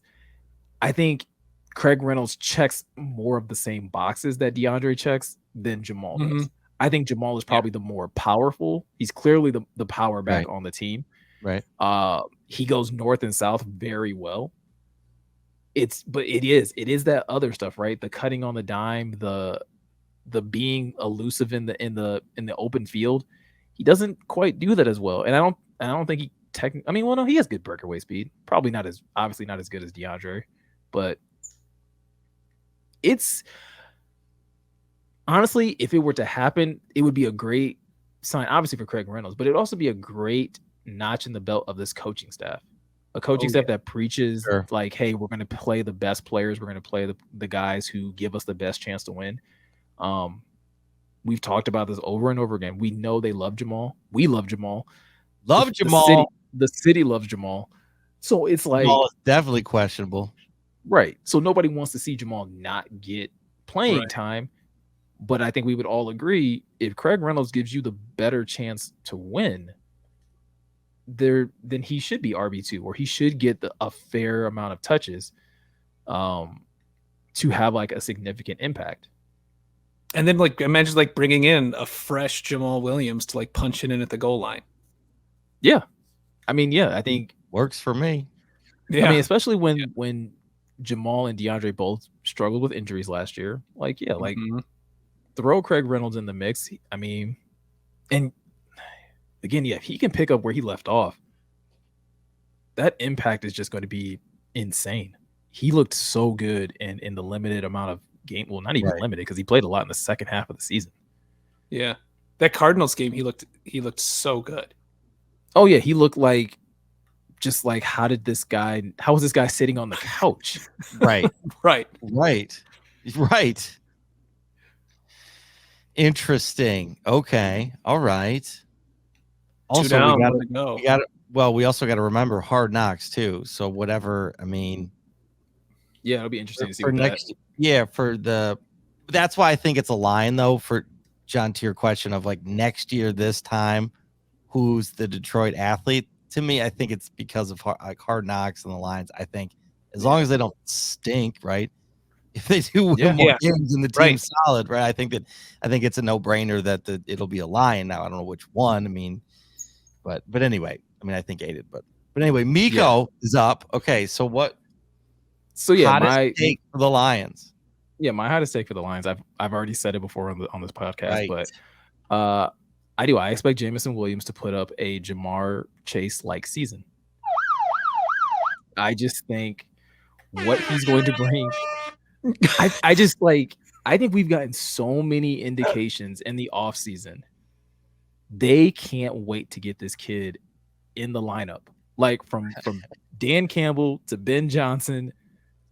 I think Craig Reynolds checks more of the same boxes that DeAndre checks than Jamal does. I think Jamal is probably the more powerful. He's clearly the power back on the team. Right. He goes north and south very well. It is that other stuff, right? The cutting on the dime, the being elusive in the open field. He doesn't quite do that as well. And I don't think he he has good breakaway speed. Probably obviously not as good as DeAndre, but it's honestly, if it were to happen, it would be a great sign, obviously for Craig Reynolds, but it'd also be a great notch in the belt of this coaching staff. A coaching staff that preaches like, hey, we're going to play the best players. We're going to play the guys who give us the best chance to win. We've talked about this over and over again. We know they love Jamal. We love Jamal. The city loves Jamal. So it's like Jamal is definitely questionable. Right. So nobody wants to see Jamal not get playing time. But I think we would all agree, if Craig Reynolds gives you the better chance to win, then he should be RB2, or he should get a fair amount of touches to have like a significant impact. And then like imagine like bringing in a fresh Jamal Williams to like punch it in at the goal line. Yeah. I mean, yeah, I think works for me. Yeah. I mean, especially when Jamal and DeAndre both struggled with injuries last year. Like, yeah, like throw Craig Reynolds in the mix. I mean, and again, yeah, if he can pick up where he left off, that impact is just going to be insane. He looked so good in the limited amount of game. Well, not even limited, because he played a lot in the second half of the season. Yeah. That Cardinals game, he looked so good. Oh yeah, he looked like just like how was this guy sitting on the couch? Right. Right. Interesting. Okay. All right. Also, down, we also got to remember Hard Knocks too. So whatever, I mean, yeah, it'll be interesting to see for next. Yeah, that's why I think it's a line though, for John, to your question of like next year this time, who's the Detroit athlete? To me, I think it's because of Hard Knocks and the lines. I think as long as they don't stink, right? If they do win more games and the team's solid, right? I think it's a no-brainer that it'll be a Lion. Now I don't know which one. I mean, but anyway, I mean I think Aiden, but anyway, Miko is up. Okay, so what? So yeah, my take for the Lions. Yeah, my hottest take for the Lions. I've already said it before on this podcast, but I expect Jamison Williams to put up a Jamar Chase-like season. I just think what he's going to bring. I think we've gotten so many indications in the offseason. They can't wait to get this kid in the lineup. Like from Dan Campbell to Ben Johnson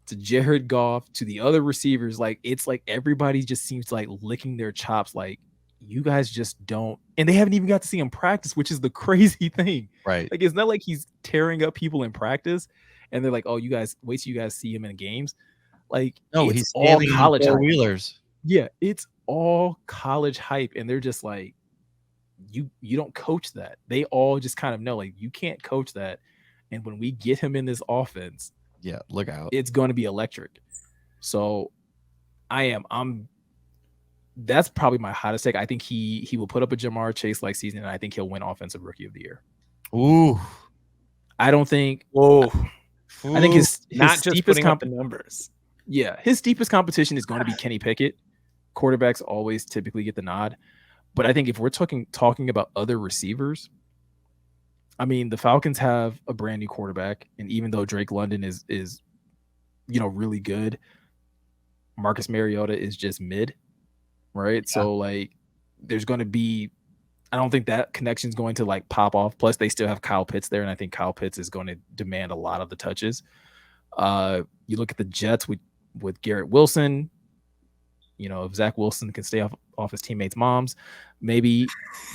to Jared Goff to the other receivers. Like it's like everybody just seems like licking their chops. Like, you guys just don't, and they haven't even got to see him practice, which is the crazy thing. Right. Like, it's not like he's tearing up people in practice and they're like, oh, you guys wait till you guys see him in games. Like, no, he's all college wheelers. Yeah, it's all college hype. And they're just like, you don't coach that. They all just kind of know, like, you can't coach that. And when we get him in this offense, yeah, look out. It's going to be electric. So that's probably my hottest take. I think he will put up a Jamar Chase-like season, and I think he'll win Offensive Rookie of the Year. Ooh. I don't think. Whoa. I think his not just steepest putting up the numbers. Yeah, his steepest competition is going to be Kenny Pickett. Quarterbacks always typically get the nod, but I think if we're talking about other receivers, I mean, the Falcons have a brand new quarterback, and even though Drake London is really good, Marcus Mariota is just mid. Right. Yeah. So like there's going to be, I don't think that connection is going to like pop off. Plus they still have Kyle Pitts there. And I think Kyle Pitts is going to demand a lot of the touches. You look at the Jets with Garrett Wilson, if Zach Wilson can stay off his teammates' moms, maybe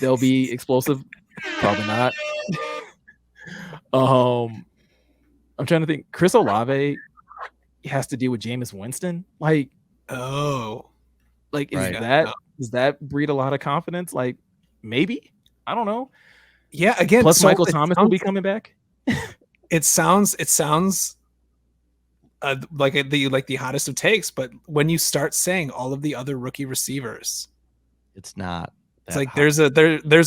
they'll be explosive. Probably not. I'm trying to think. Chris Olave has to deal with Jameis Winston. Like, does that breed a lot of confidence? Like, maybe, I don't know. Yeah, again, plus Michael Thomas will be coming back. It sounds like the hottest of takes, but when you start saying all of the other rookie receivers, it's not. It's like there's a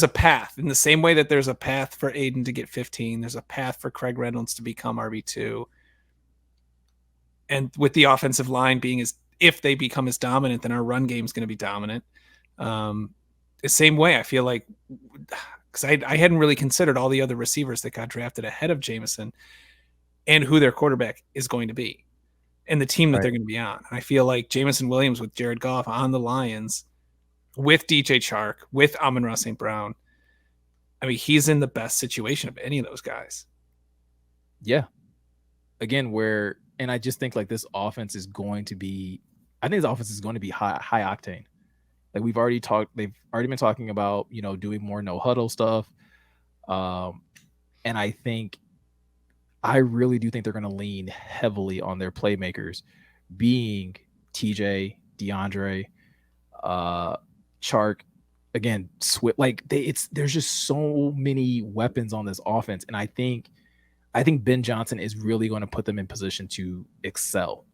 path in the same way that there's a path for Aiden to get 15. There's a path for Craig Reynolds to become RB2, and with the offensive line being if they become as dominant, then our run game is going to be dominant. The same way, I feel like, because I hadn't really considered all the other receivers that got drafted ahead of Jameson and who their quarterback is going to be and the team that they're going to be on. And I feel like Jameson Williams with Jared Goff on the Lions, with DJ Chark, with Amon-Ra St. Brown, I mean, he's in the best situation of any of those guys. Yeah. Again, and I just think like this offense is going to be, I think this offense is going to be high octane. Like they've already been talking about, doing more no huddle stuff. And I really do think they're going to lean heavily on their playmakers being TJ, DeAndre, Chark, again, Swift. Like there's just so many weapons on this offense. And I think Ben Johnson is really going to put them in position to excel.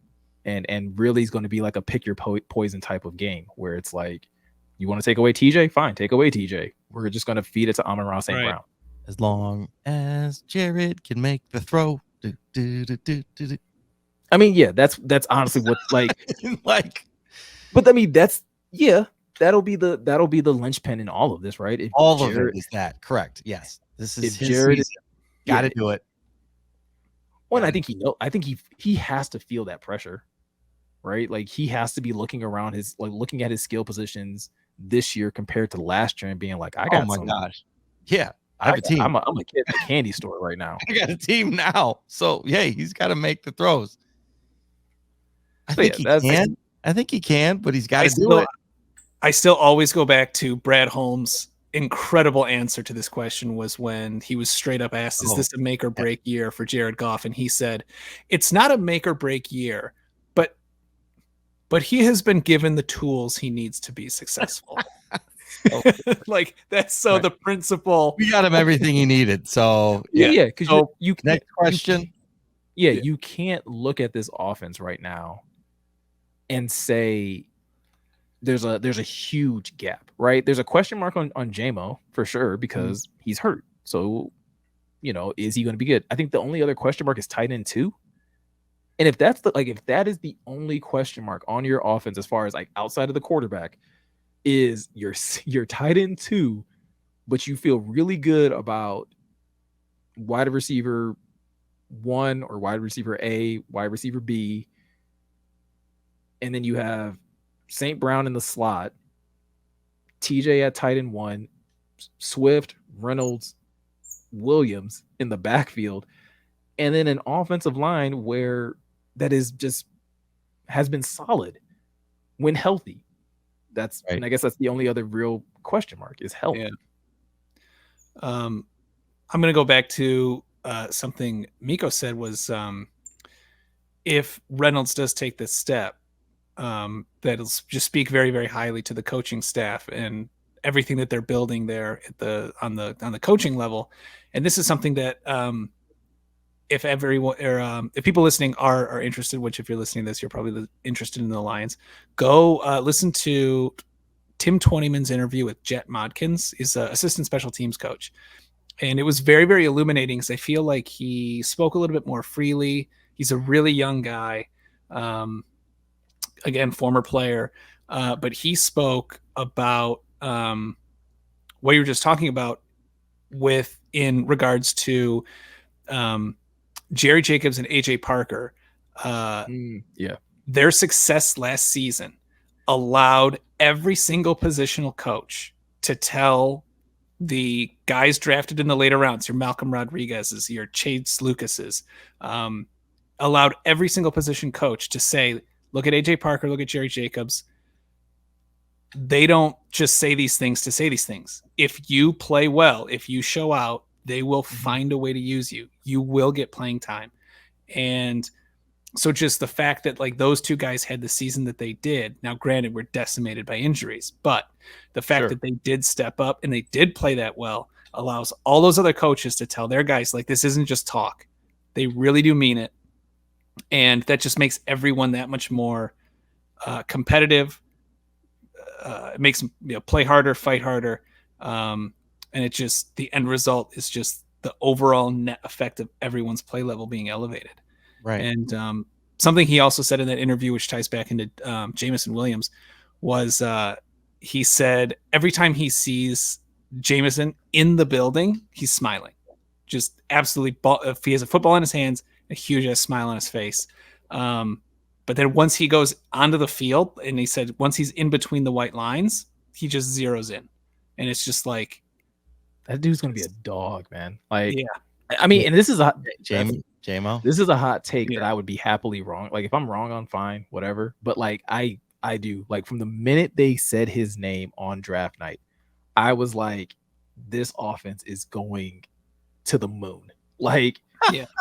And really is going to be like a pick your poison type of game where it's like, you want to take away TJ? Fine, take away TJ. We're just going to feed it to Amon-Ra St. Brown. As long as Jared can make the throw. I mean, yeah, that's honestly what like like but I mean that'll be the linchpin in all of this, right? If all Jared, of it is that correct. Yes. This is if his Jared season. Gotta do it. Well, I think he has to feel that pressure, right? Like he has to be looking around looking at his skill positions this year compared to last year and being like, I got gosh. Yeah. I have a team. I'm a kid at a candy store right now. I got a team now. So yeah, he's got to make the throws. I think he can. I think he can, but he's got to do it. I still always go back to Brad Holmes' incredible answer to this question was when he was straight up asked, is this a make or break year for Jared Goff? And he said, it's not a make or break year, but he has been given the tools he needs to be successful. Like that's the principle. We got him everything he needed. So yeah. Because you next question. You can't look at this offense right now and say there's a huge gap, right? There's a question mark on JMO for sure because he's hurt. So, is he going to be good? I think the only other question mark is tight end 2. And if that's if that is the only question mark on your offense as far as like outside of the quarterback is your tight end 2, but you feel really good about wide receiver 1 or wide receiver A, wide receiver B, and then you have St. Brown in the slot, TJ at tight end 1, Swift, Reynolds, Williams in the backfield, and then an offensive line where that is just has been solid when healthy. That's right. And I guess that's the only other real question mark is health. Yeah. I'm going to go back to something Miko said was if Reynolds does take this step, that'll just speak very, very highly to the coaching staff and everything that they're building there at on the coaching level. And this is something that if everyone or if people listening are interested, which if you're listening to this, you're probably interested in the Lions, go listen to Tim Twentyman's interview with Jet Modkins. He's an assistant special teams coach. And it was very, very illuminating because I feel like he spoke a little bit more freely. He's a really young guy. Again, former player. But he spoke about what you were just talking about in regards to Jerry Jacobs and AJ Parker. Their success last season allowed every single positional coach to tell the guys drafted in the later rounds, your Malcolm Rodriguez's, your Chase Lucas's, allowed every single position coach to say, look at AJ Parker, look at Jerry Jacobs. They don't just say these things to say these things. If you play well, if you show out, they will find a way to use you. You will get playing time. And so just the fact that like those two guys had the season that they did, now granted we're decimated by injuries, but the fact that they did step up and they did play that well allows all those other coaches to tell their guys, like, this isn't just talk. They really do mean it. And that just makes everyone that much more competitive. It makes them play harder, fight harder. And it just, the end result is just the overall net effect of everyone's play level being elevated. Right. And something he also said in that interview, which ties back into Jameson Williams, was he said every time he sees Jameson in the building, he's smiling. Just absolutely, if he has a football in his hands, a huge ass smile on his face. But then once he goes onto the field, and he said once he's in between the white lines, he just zeroes in. And it's just like, that dude's going to be a dog, man. Like, yeah. I mean, and this is a JMO. This is a hot take that I would be happily wrong. Like, if I'm wrong on, fine, whatever. But like, I do, like, from the minute they said his name on draft night, I was like, this offense is going to the moon. Like,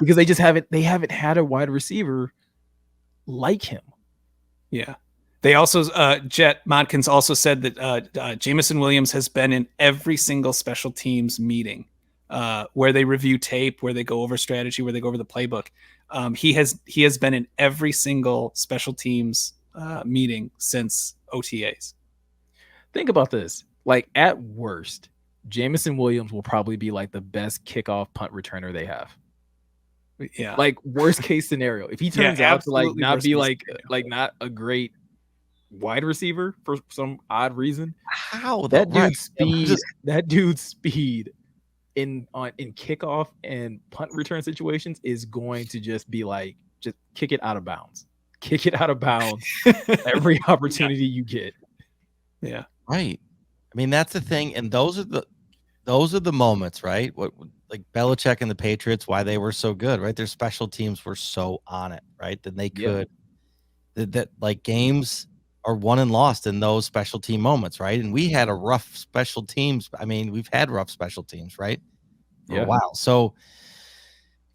because they haven't had a wide receiver like him. Yeah. They also, Jet Modkins also said that Jameson Williams has been in every single special teams meeting where they review tape, where they go over strategy, where they go over the playbook. He has been in every single special teams meeting since OTAs. Think about this. Like, at worst, Jamison Williams will probably be like the best kickoff punt returner they have. Yeah. Like worst case scenario, if he turns out to like absolutely not worst be case like not a great wide receiver for some odd reason, How that right. dude's speed in kickoff and punt return situations is going to just be like, just kick it out of bounds. Kick it out of bounds every opportunity you get. Yeah. Right. I mean, that's the thing. And those are the moments, right? What like Belichick and the Patriots, why they were so good, right? Their special teams were so on it, right? That they could that like games are won and lost in those special team moments, right? And we had a rough special teams. I mean, we've had rough special teams, right? For a while. So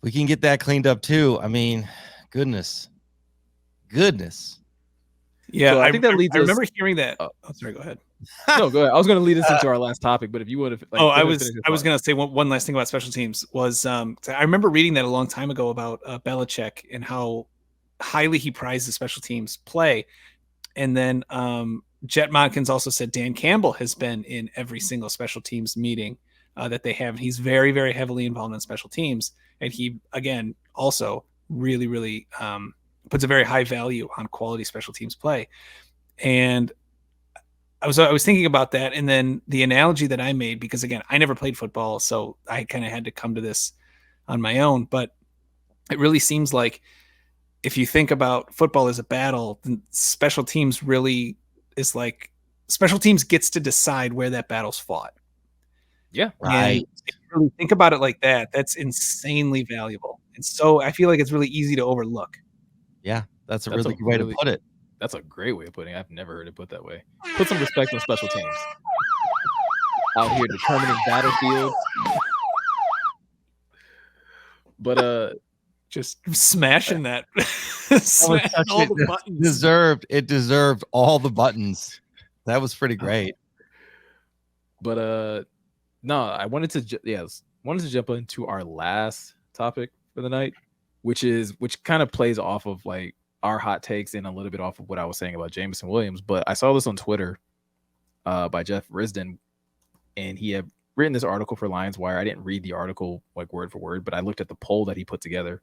we can get that cleaned up too. I mean, goodness. Yeah, So I think that leads I us. remember hearing that. Oh, sorry, go ahead. No, go ahead. I was going to lead us into our last topic, but if you would have, like, I was going to say one last thing about special teams was I remember reading that a long time ago about Belichick and how highly he prizes special teams play, and then Jet Modkins also said Dan Campbell has been in every single special teams meeting that they have. He's very, very heavily involved in special teams, and he again also really, really puts a very high value on quality special teams play. And I was thinking about that, and then the analogy that I made, because again, I never played football, so I kind of had to come to this on my own. But it really seems like if you think about football as a battle, then special teams really is like special teams gets to decide where that battle's fought. Yeah, right. And if you really think about it like that, that's insanely valuable, and so I feel like it's really easy to overlook. Yeah, that's a really good way to put it. That's a great way of putting it. I've never heard it put that way. Put some respect on special teams. Out here determining battlefields. But just smashing that. Smashing all the buttons. It deserved all the buttons. That was pretty great. But no, I wanted to jump into our last topic for the night, which kind of plays off of like our hot takes and a little bit off of what I was saying about Jamison Williams. But I saw this on Twitter by Jeff Risden, and he had written this article for Lions Wire. I didn't read the article like word for word, but I looked at the poll that he put together.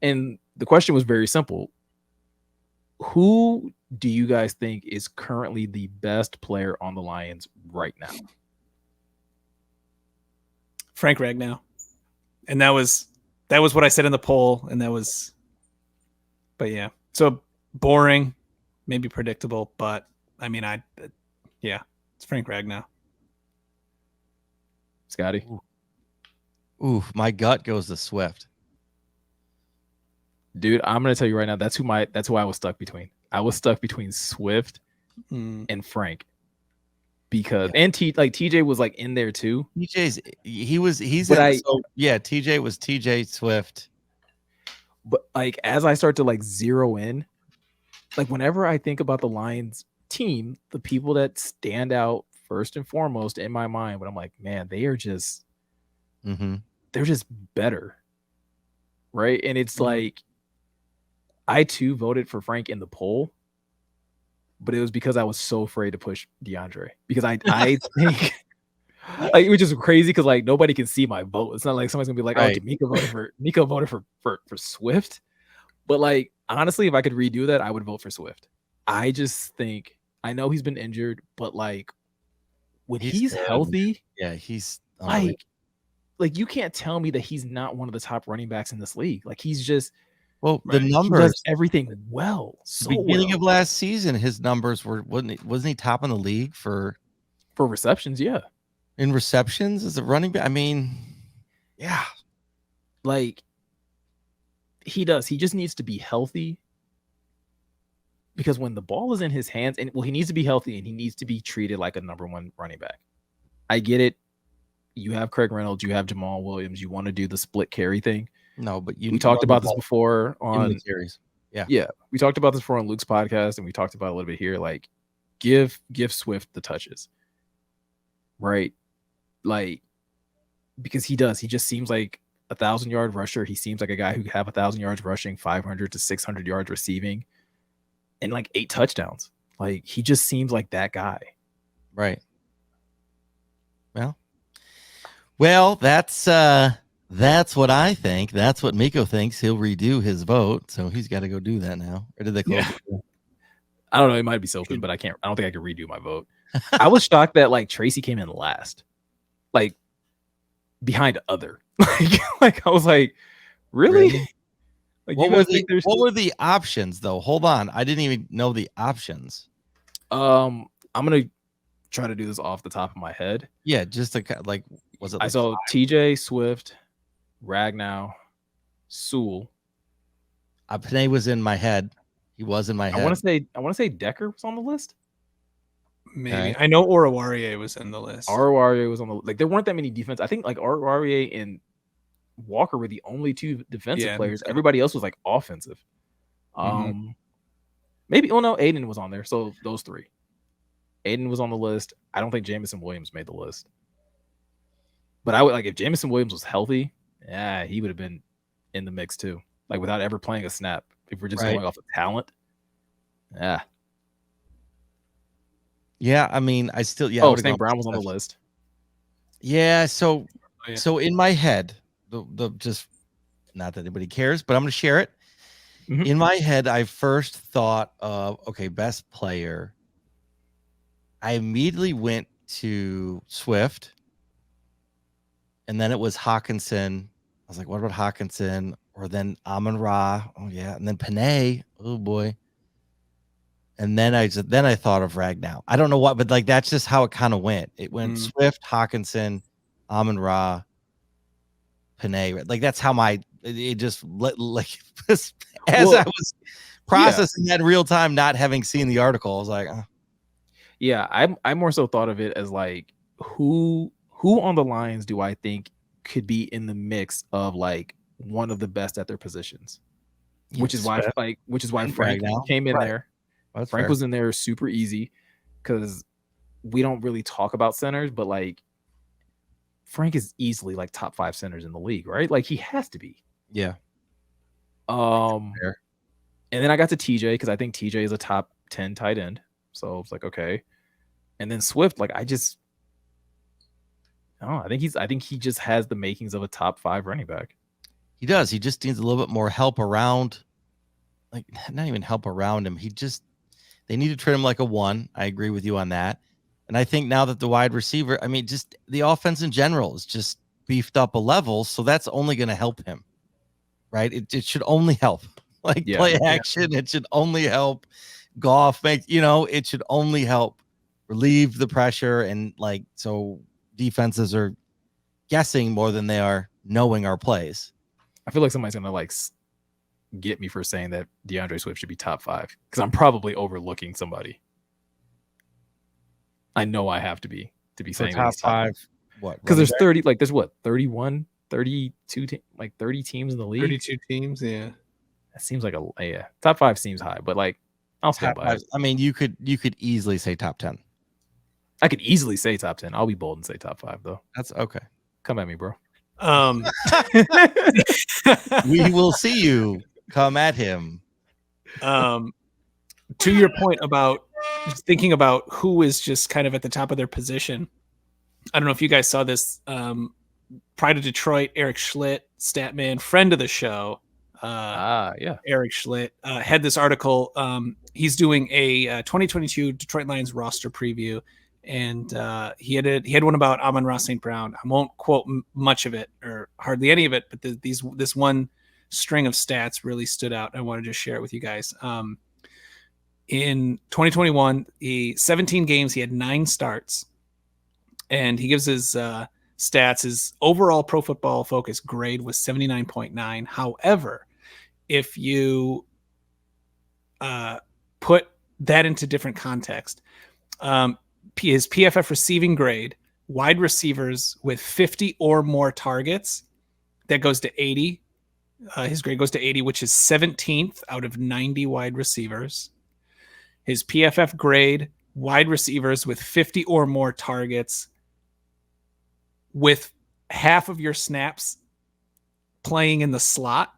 And the question was very simple. Who do you guys think is currently the best player on the Lions right now? Frank Ragnow. And that was what I said in the poll, and but yeah. So boring, maybe predictable, but I mean, it's Frank Ragnow. Scotty? Ooh, my gut goes to Swift. Dude, I'm gonna tell you right now, that's who I was stuck between. I was stuck between Swift and Frank. Because TJ was like in there too. TJ was TJ Swift. But like as I start to like zero in, like whenever I think about the Lions team, the people that stand out first and foremost in my mind, but I'm like, man, they are just they're just better. Right. And it's like I too voted for Frank in the poll, but it was because I was so afraid to push DeAndre, because I think like, which is crazy because like nobody can see my vote. It's not like somebody's gonna be like, right. Oh, Nico voted for Swift. But like honestly, if I could redo that, I would vote for Swift. I just think, I know he's been injured, but like when he's healthy, he's like you can't tell me that he's not one of the top running backs in this league. Like he's just the numbers, he does everything well. So beginning of last season, his numbers wasn't he top in the league for receptions? Yeah. In receptions as a running back, I mean, yeah, like he does. He just needs to be healthy, because when the ball is in his hands, and he needs to be healthy and he needs to be treated like a number one running back. I get it. You have Craig Reynolds, you have Jamal Williams. You want to do the split carry thing. No, but we talked about this before on the series. Yeah, we talked about this before on Luke's podcast, and we talked about it a little bit here. Like, give Swift the touches, right? Like, because he does. He just seems like 1,000-yard rusher. He seems like a guy who could have 1,000 yards rushing, 500 to 600 yards receiving, and like 8 touchdowns. Like, he just seems like that guy. Right. Well, Well, that's what I think. That's what Miko thinks. He'll redo his vote, so he's got to go do that now. Or did they close? Yeah. I don't know. It might be open, but I don't think I can redo my vote. I was shocked that like Tracy came in last, like behind other. like I was like, really? Like, What were the options though? Hold on, I didn't even know the options. I'm gonna try to do this off the top of my head. Yeah, just to like, was it? Like I saw TJ, Swift, Ragnow, Sewell. Panay was in my head. He was in my head. I want to say Decker was on the list. Maybe. Right. I know Orawarie was in the list. Orawarie was on the like. There weren't that many defense. I think like Orawarie and Walker were the only two defensive players. Everybody else was like offensive. Maybe. Oh no, Aiden was on there. So those three. Aiden was on the list. I don't think Jamison Williams made the list. But I would like if Jamison Williams was healthy. Yeah, he would have been in the mix too. Like without ever playing a snap. If we're just going off of talent. Yeah. Yeah, I mean, I still St. Brown was on the list. Yeah, so in my head, the just not that anybody cares, but I'm going to share it. Mm-hmm. In my head, I first thought of best player. I immediately went to Swift, and then it was Hawkinson. I was like, what about Hawkinson? Or then Amon-Ra. Oh yeah, and then Panay. Oh boy. And then I thought of Ragnow. I don't know what, but like that's just how it kind of went. It went Swift, Hawkinson, Amon-Ra, Panay. Like that's how it just like as I was processing that in real time, not having seen the article, I was like, yeah, I more so thought of it as like who on the lines do I think could be in the mix of like one of the best at their positions, which is why Frank came in there. That's Frank fair. was in there super easy because we don't really talk about centers, but like Frank is easily like top 5 centers in the league, right? Like he has to be. Yeah. And then I got to TJ because I think TJ is a top 10 tight end. So it's like, okay. And then Swift, like I think he just has the makings of a top 5 running back. He does. He just needs a little bit more help around, like not even help around him. They need to treat him like a 1. I agree with you on that. And I think now that the wide receiver, I mean, just the offense in general is just beefed up a level. So that's only going to help him, right? It should only help. Like play action. It should only help Goff it should only help relieve the pressure. And like, so defenses are guessing more than they are knowing our plays. I feel like somebody's going to like get me for saying that DeAndre Swift should be top 5 because I'm probably overlooking somebody. I know I have to be saying top 5. What? Because there's 30, like there's what 31, 32, like 30 teams in the league. 32 teams, yeah. That seems like top 5 seems high, but like I'll stand by it. I mean, you could easily say top 10. I could easily say top 10. I'll be bold and say top 5 though. That's okay. Come at me, bro. We will see you. Come at him. To your point about just thinking about who is just kind of at the top of their position. I don't know if you guys saw this. Pride of Detroit, Eric Schlitt, Statman, friend of the show. Eric Schlitt had this article. He's doing a 2022 Detroit Lions roster preview, and he had one about Amon-Ra St. Brown. I won't quote much of it or hardly any of it, but this one string of stats really stood out. I wanted to share it with you guys. In 2021, 17 games, he had 9 starts, and he gives his stats. His overall Pro Football Focus grade was 79.9. However, if you put that into different context, his PFF receiving grade, wide receivers with 50 or more targets, that goes to 80. His grade goes to 80, which is 17th out of 90 wide receivers. His PFF grade, wide receivers with 50 or more targets, with half of your snaps playing in the slot,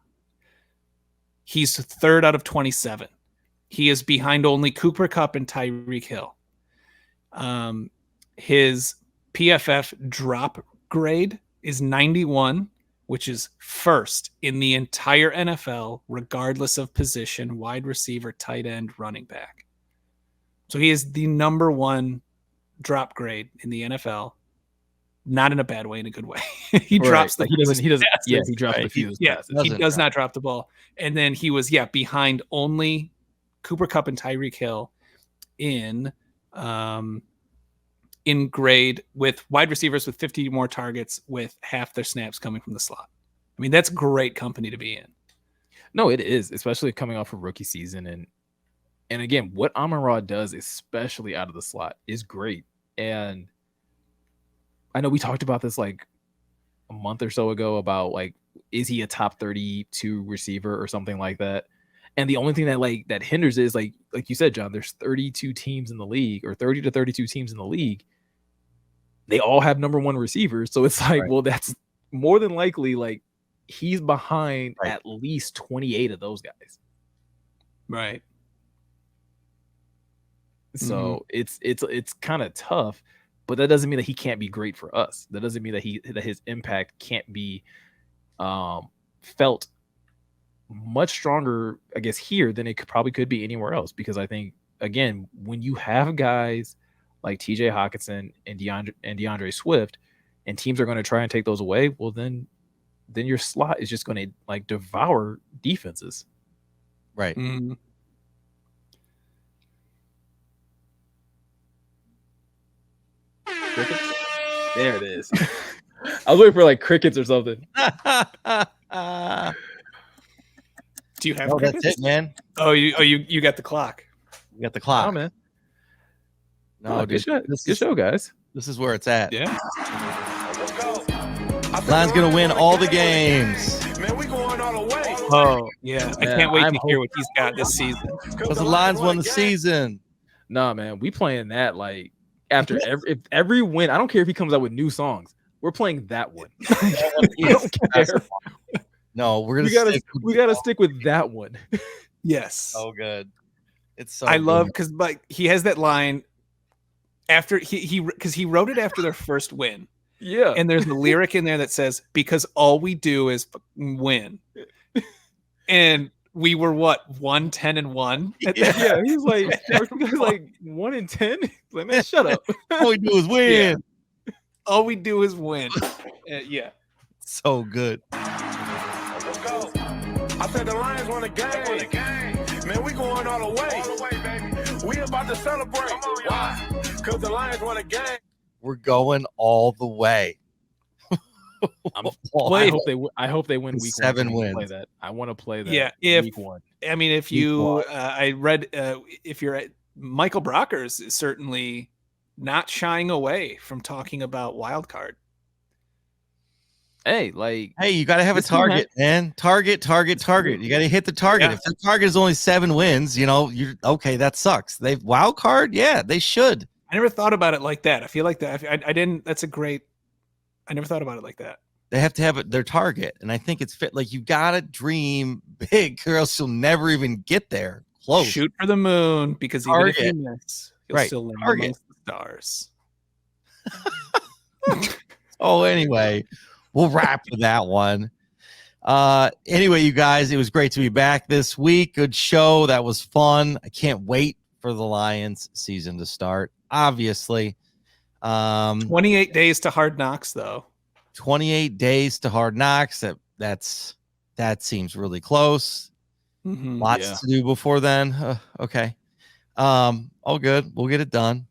he's 3rd out of 27. He is behind only Cooper Kupp and Tyreek Hill. His PFF drop grade is 91, which is first in the entire NFL, regardless of position, wide receiver, tight end, running back. So he is the number one drop grade in the NFL. Not in a bad way, in a good way. He drops the he doesn't passes. yeah, he drops Right. the fewest Yeah, passes. he does not drop the ball. And then he was behind only Cooper Kupp and Tyreek Hill in grade with wide receivers with 50 more targets with half their snaps coming from the slot. I mean, that's great company to be in. No, it is, especially coming off of rookie season. And again, what Amon-Ra does, especially out of the slot, is great. And I know we talked about this like a month or so ago about like, is he a top 32 receiver or something like that? And the only thing that hinders is like you said, John, there's 32 teams in the league, or 30 to 32 teams in the league. They all have number one receivers. So it's like, well, that's more than likely like he's behind at least 28 of those guys. Right. So it's kind of tough, but that doesn't mean that he can't be great for us. That doesn't mean that his impact can't be felt much stronger, I guess, here than it could be anywhere else. Because I think, again, when you have guys like TJ Hawkinson and DeAndre Swift, and teams are going to try and take those away, well, then your slot is just going to like devour defenses. Right. Mm-hmm. Crickets? There it is. I was waiting for like crickets or something. Do you have crickets? That's it, man. Oh, you got the clock. You got the clock. Oh, man. No, good dude. show, guys. This is where it's at. Yeah. Lions gonna win all the games. Man, we going all the way. Oh, yeah. I can't wait to hear what he's got this season. Because the Lions won the season. Nah, man, we playing that like after every win. I don't care if he comes out with new songs. We're playing that one. I don't care. No, we gotta stick with that one. Yes. So good. It's so. I love because like he has that line after because he wrote it after their first win. Yeah. And there's a lyric in there that says, because all we do is win. And we were what, 1-10-1? Yeah, he's like, like 1-10. Like, man, shut up. All we do is win. Yeah. All we do is win. Yeah. So good. Let's go. I said the Lions won the game. Man, we going all the way. All the way, baby. We about to celebrate. Why? Because the Lions won the game. We're going all the way. I hope they win week 7 one. wins. Play that. I want to play that. Yeah, week one. I mean, if you, I read, if you're at Michael Brockers is certainly not shying away from talking about wild card. Hey, you got to have a target, man. Target. You got to hit the target. Yeah. If the target is only 7 wins, you're okay. That sucks. They've wild card. Yeah, they should. I never thought about it like that. I feel like that. I didn't. That's a great. I never thought about it like that. They have to have their target, and I think it's fit. Like you gotta dream big, or else you'll never even get there. Close. Shoot for the moon, because even if you miss, you'll still land amongst the stars. Oh, anyway, we'll wrap with that one. Anyway, you guys, it was great to be back this week. Good show. That was fun. I can't wait for the Lions season to start. Obviously, 28 days to Hard Knocks, though. 28 days to Hard Knocks. That seems really close. Mm-hmm. Lots to do before then. Okay. All good. We'll get it done.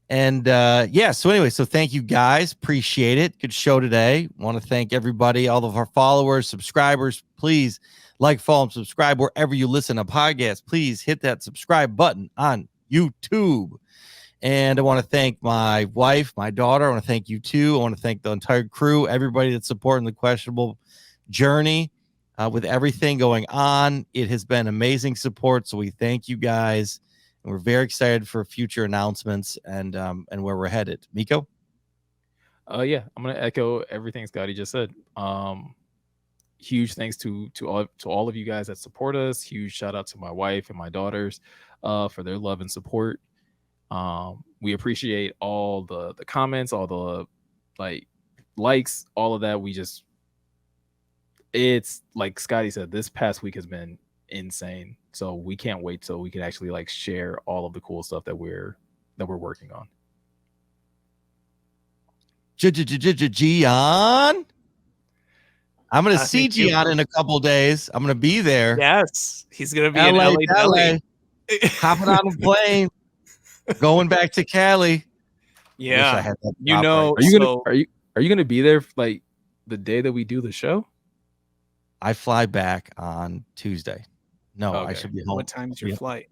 And so anyway, so thank you guys. Appreciate it. Good show today. Want to thank everybody, all of our followers, subscribers. Please like, follow, and subscribe wherever you listen to podcasts. Please hit that subscribe button on YouTube. And I want to thank my wife, my daughter. I want to thank you too. I want to thank the entire crew, everybody that's supporting the Questionable journey with everything going on. It has been amazing support. So we thank you guys. And we're very excited for future announcements and where we're headed. Miko? Yeah, I'm gonna echo everything Scotty just said. Huge thanks to all of you guys that support us. Huge shout out to my wife and my daughters for their love and support. We appreciate all the comments, all the likes, all of that. It's like Scotty said, this past week has been insane. So we can't wait till we can actually like share all of the cool stuff that we're working on. Gian. I'm going to see Gian in a couple days. I'm going to be there. Yes, he's going to be in LA. Hopping on a plane, going back to Cali. Yeah, are you gonna be there like the day that we do the show? I fly back on Tuesday. No, okay. I should be home. What time is your flight?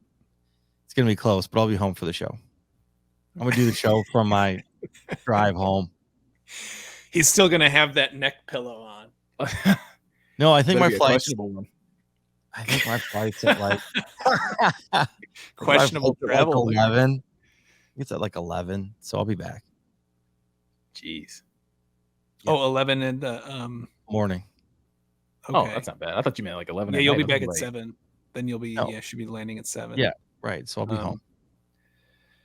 It's gonna be close, but I'll be home for the show. I'm gonna do the show from my drive home. He's still gonna have that neck pillow on. No, I think my flight's I think my flight's at like questionable travel. Like 11. It's at like 11, so I'll be back. Jeez. Yeah. 11 in the morning. Okay. Oh, that's not bad. I thought you meant like 11. Yeah, you'll be back at 7. Then you'll be should be landing at 7. Yeah, right. So I'll be home.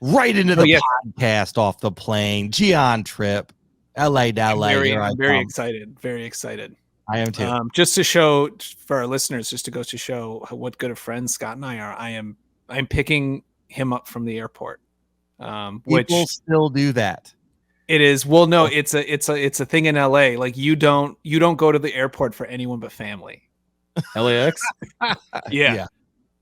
Right into the podcast off the plane. Gian trip. LA to LA. I'm very excited. Very excited. I am too. Just to show for our listeners, just to go to show what good of friends Scott and I are. I'm picking him up from the airport. People still do that. It is. Well, no, it's a thing in LA. Like you don't go to the airport for anyone but family. LAX? Yeah.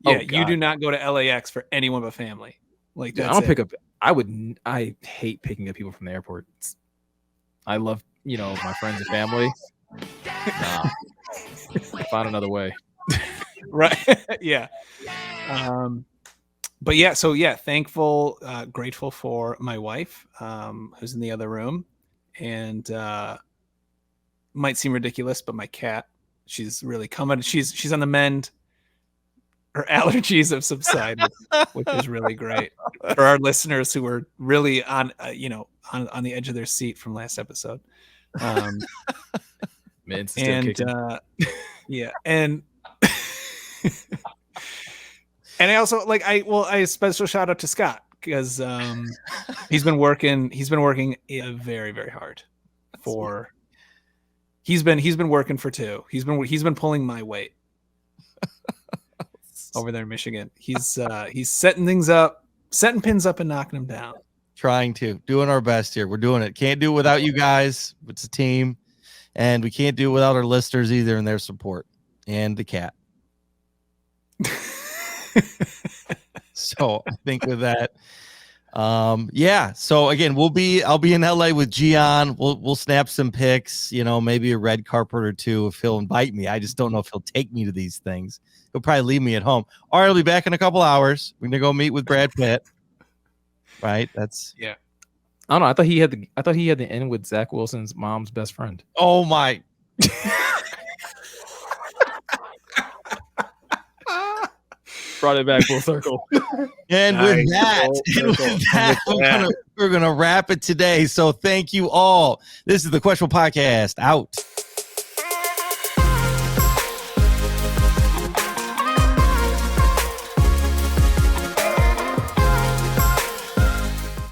You do not go to LAX for anyone but family. Like I don't pick up. I hate picking up people from the airport. I love, my friends and family. Nah. Find another way. Right. Yeah. But yeah, so thankful, grateful for my wife, who's in the other room, and might seem ridiculous, but my cat, she's really coming. She's on the mend. Her allergies have subsided, which is really great for our listeners who were really on the edge of their seat from last episode. And I also I special shout out to Scott because he's been working very, very hard he's been working for 2. He's been pulling my weight over there in Michigan. He's setting things up, setting pins up and knocking them down. Doing our best here. We're doing it. Can't do it without you guys. It's a team, and we can't do it without our listeners either and their support and the cat. So I think with that, so again, I'll be in LA with Gian. We'll snap some pics, maybe a red carpet or 2 if he'll invite me. I just don't know if he'll take me to these things. He'll probably leave me at home, or I'll be back in a couple hours. We're gonna go meet with Brad Pitt. Right? That's I don't know. I thought he had the end with Zach Wilson's mom's best friend. Oh my. Brought it back full circle. And with that, we're gonna wrap it today. So thank you all. This is the Questionable Podcast out.